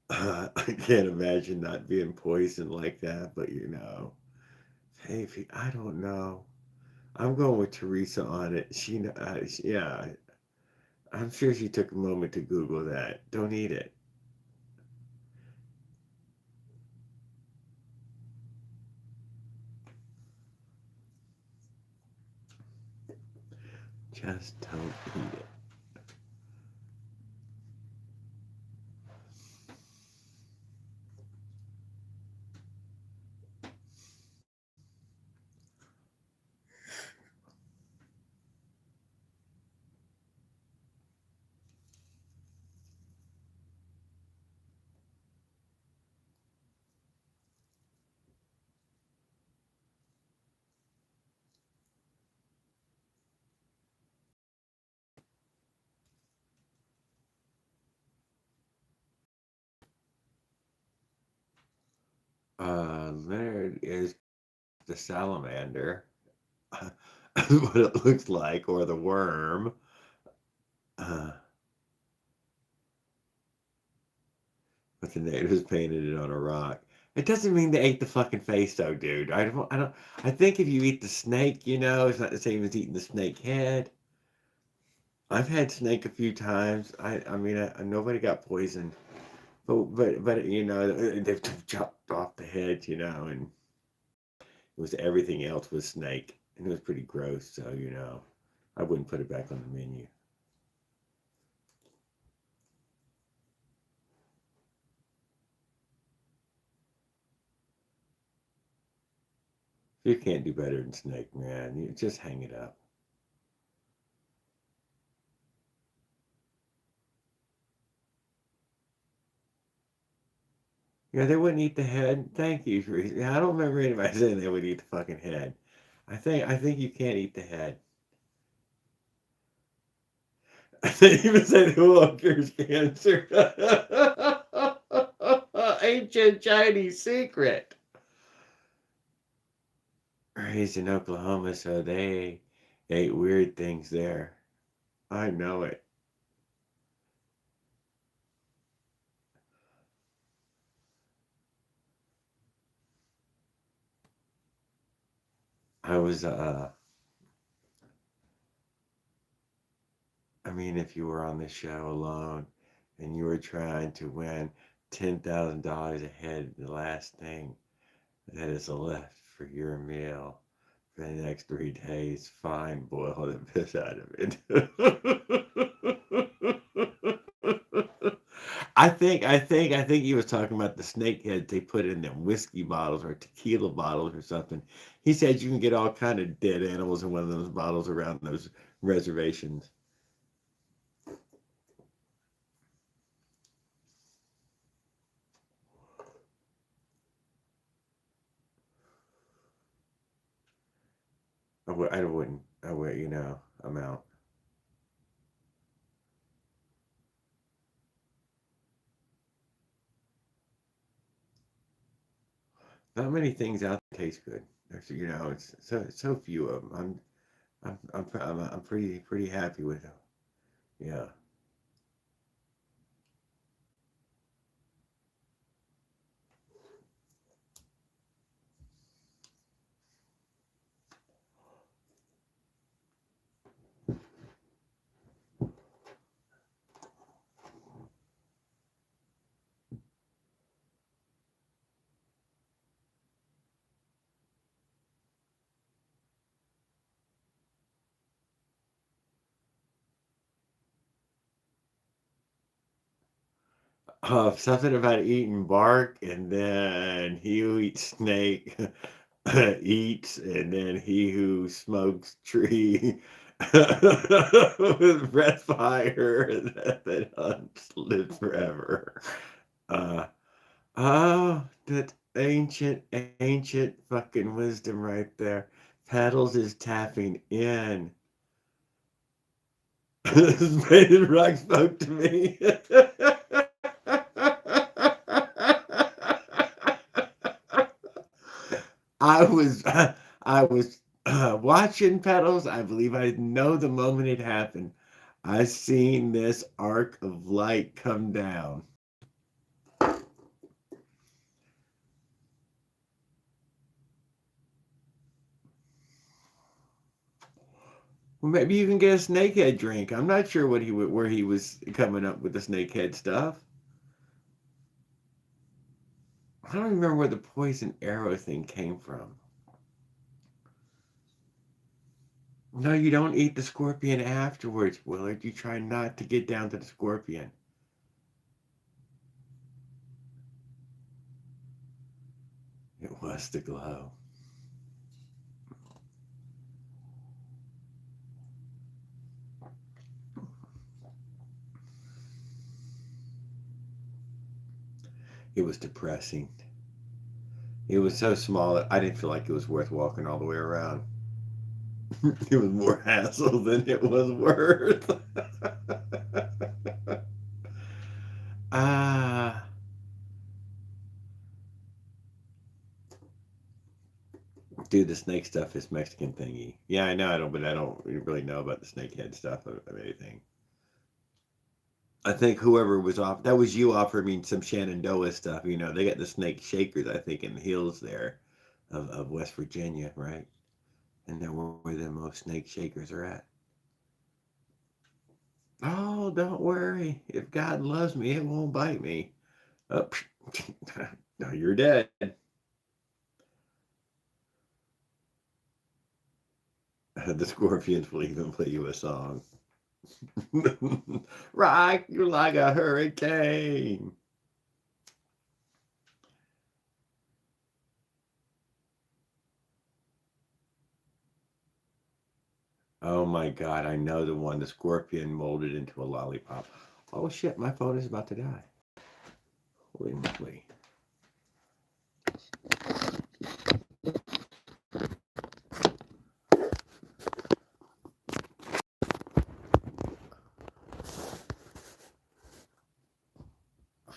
I can't imagine not being poisoned like that, but you know, hey, I don't know. I'm going with Teresa on it. Yeah, I'm sure she took a moment to Google that. Don't eat it. Just don't eat it. There is the salamander, what it looks like, or the worm. Uh, but the natives painted it on a rock. It doesn't mean they ate the fucking face though, dude. I think if you eat the snake, it's not the same as eating the snake head. I've had snake a few times. I mean, nobody got poisoned, but they've chopped off the head, and it was everything else was snake, and it was pretty gross. So I wouldn't put it back on the menu. You can't do better than snake, man. You just hang it up. Yeah, they wouldn't eat the head. Thank you. I don't remember anybody saying they would eat the fucking head. I think you can't eat the head. They even said who cures cancer. Ancient Chinese secret. Raised in Oklahoma, so they ate weird things there. I know it. I was I mean, if you were on the show alone and you were trying to win $10,000 ahead, the last thing that is left for your meal for the next 3 days, fine, boil the piss out of it. I think he was talking about the snake heads they put in them whiskey bottles or tequila bottles or something. He said you can get all kind of dead animals in one of those bottles around those reservations. I wouldn't. I would, I'm out. Not many things out there taste good. There's, it's so few of them. I'm pretty happy with them. Yeah. Something about eating bark, and then he who eats snake eats, and then he who smokes tree with breath fire that hunts lives forever. Uh, oh, that ancient fucking wisdom right there. Paddles is tapping in. Braden Rock spoke to me. I was watching pedals. I believe I know the moment it happened. I seen this arc of light come down. Well, maybe you can get a snakehead drink. I'm not sure where he was coming up with the snakehead stuff. I don't remember where the poison arrow thing came from. No, you don't eat the scorpion afterwards, Willard. You try not to get down to the scorpion. It was the glow. It was depressing. It was so small that I didn't feel like it was worth walking all the way around. It was more hassle than it was worth. Ah, dude, the snake stuff is Mexican thingy. Yeah, I know. I don't, but I don't really know about the snakehead stuff of anything. I think whoever was off, that was you offering me some Shenandoah stuff. They got the snake shakers, I think, in the hills there of West Virginia, right? And then where the most snake shakers are at. Oh, don't worry. If God loves me, it won't bite me. Oh, no, you're dead. The scorpions will even play you a song. Right, you're like a hurricane. Oh my God, I know the one, the scorpion molded into a lollipop. Oh shit, my phone is about to die. Holy moly.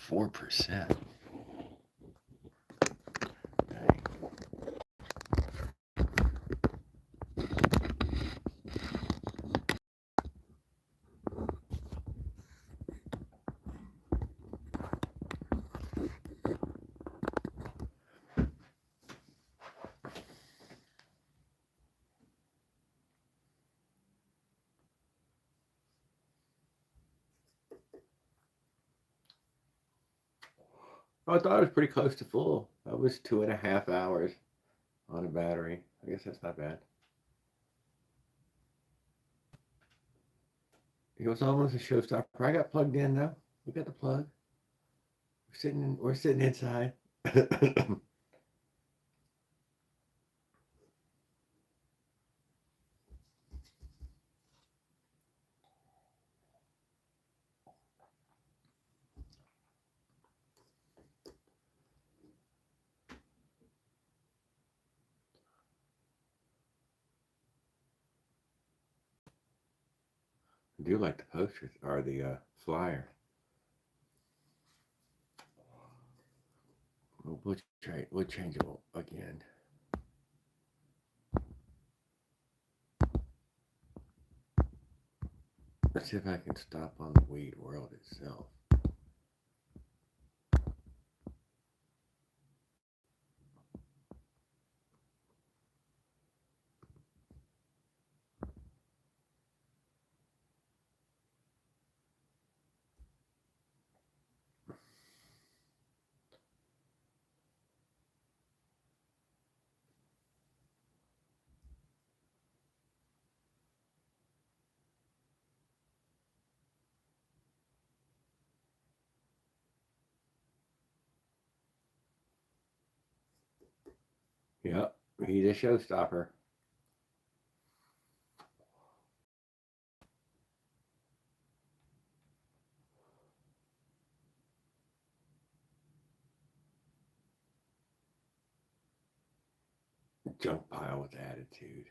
4%. I thought it was pretty close to full. That was 2.5 hours on a battery. I guess that's not bad. It was almost a showstopper. I got plugged in though. We got the plug. We're sitting inside. I do like the posters or the flyer. We'll change it again. Let's see if I can stop on the weed world itself. Yep, he's a showstopper. Junk pile with attitude.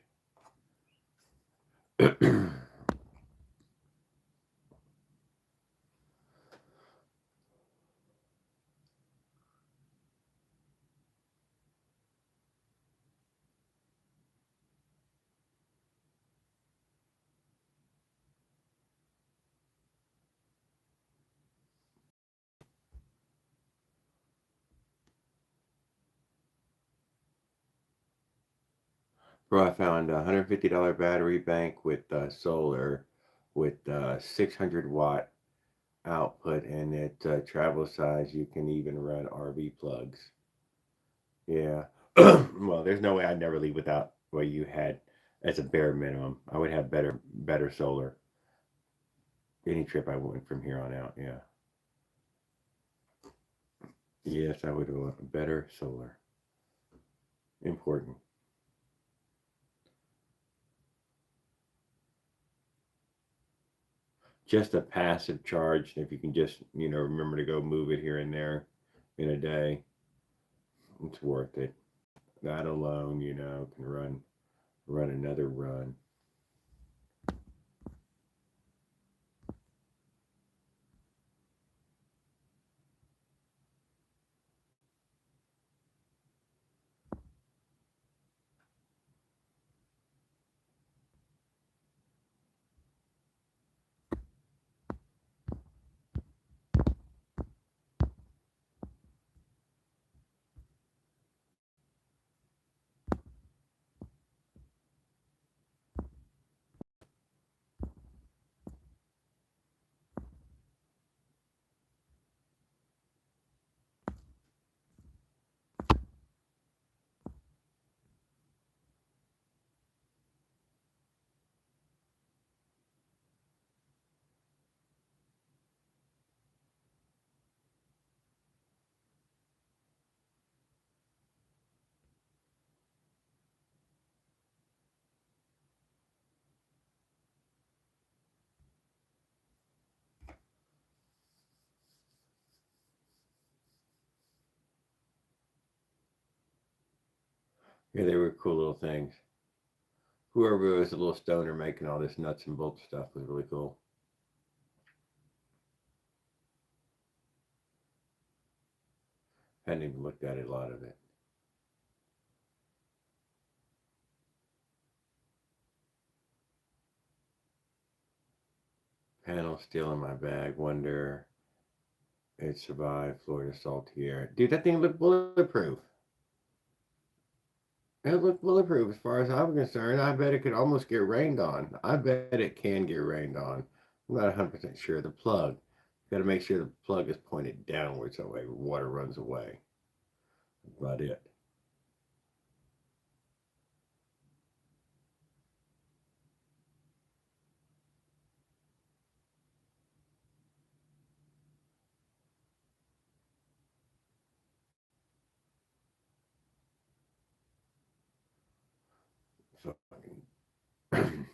Bro, I found a $150 battery bank with solar with 600-watt output, and it travel size. You can even run RV plugs. Yeah. Well, there's no way I'd never leave without what you had as a bare minimum. I would have better solar any trip I went from here on out. Yeah. Yes, I would want better solar. Important. Just a passive charge. If you can just, remember to go move it here and there in a day, it's worth it. That alone, can run another run. Yeah, they were cool little things. Whoever was a little stoner making all this nuts and bolts stuff was really cool. Hadn't even looked at it, a lot of it. Panel still in my bag. Wonder it survived Florida salty air. Dude, that thing looked bulletproof. It looked bulletproof as far as I'm concerned. I bet it could almost get rained on. I bet it can get rained on. I'm not 100% sure. The plug. Got to make sure the plug is pointed downwards so way water runs away. That's about it. Fucking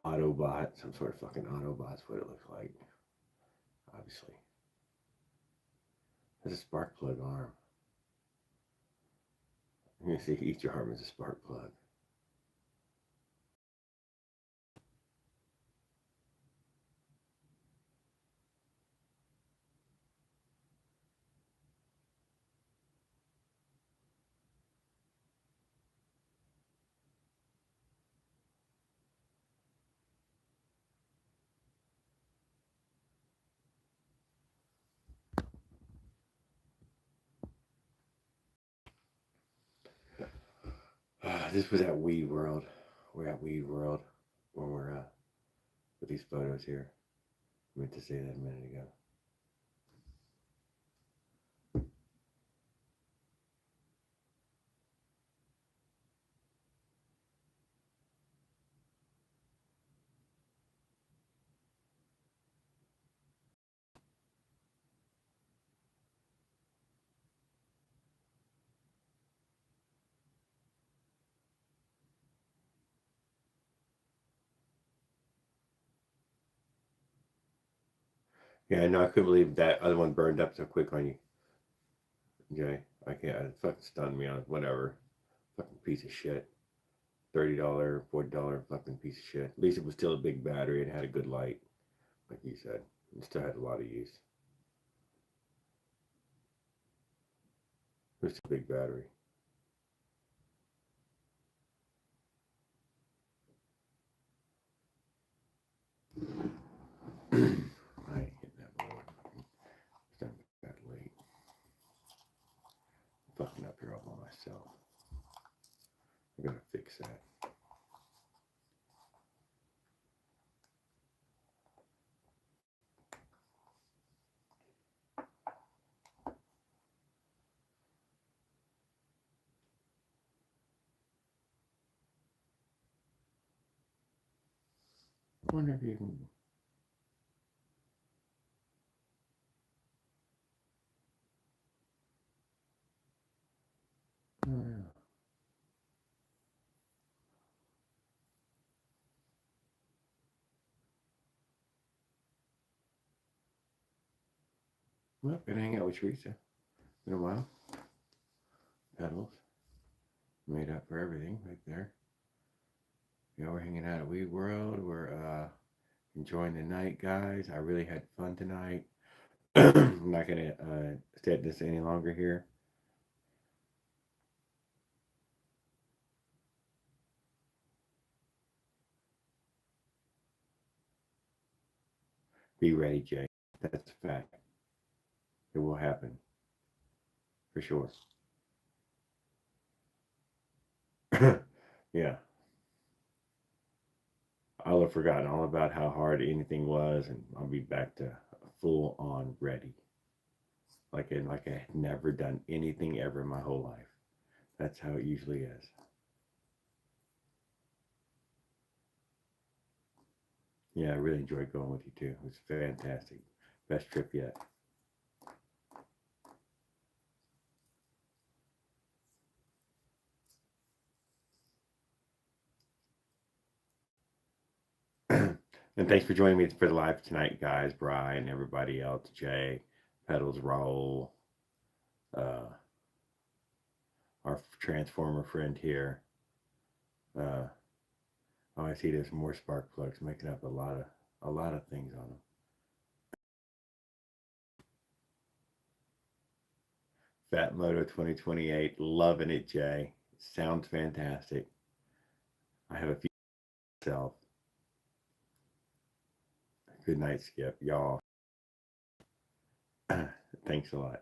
Autobot, some sort of fucking Autobot's what it looks like. Obviously. There's a spark plug arm. You can see each arm is a spark plug. This was at Weed World. We're at Weed World when we're with these photos here. I meant to say that a minute ago. Yeah, no, I couldn't believe that other one burned up so quick on you, Jay. I can't. It fucking stunned me on it. Whatever. Fucking piece of shit. $30, $40 fucking piece of shit. At least it was still a big battery and had a good light, like you said. It still had a lot of use. It was a big battery. I ain't hitting that board. It's not that late. I'm fucking up here all by myself. I gotta fix that. I wonder if you can. Oh, yeah. Well, gonna hang out with Teresa in a while. Petals made up for everything right there. You know, we're hanging out at Weed World. We're enjoying the night, guys. I really had fun tonight. I'm not gonna stay at this any longer here. Be ready, Jay. That's a fact. It will happen for sure. Yeah, I'll have forgotten all about how hard anything was, and I'll be back to full on ready. Like I had never done anything ever in my whole life. That's how it usually is. Yeah, I really enjoyed going with you too. It was fantastic. Best trip yet. And thanks for joining me for the live tonight, guys. Brian, everybody else, Jay, Pedals, Raul, uh, our transformer friend here. Oh, I see there's more spark plugs making up a lot of things on them. Fat Moto 2028, loving it, Jay. Sounds fantastic. I have a few myself. Good night, Skip. Y'all. Thanks a lot.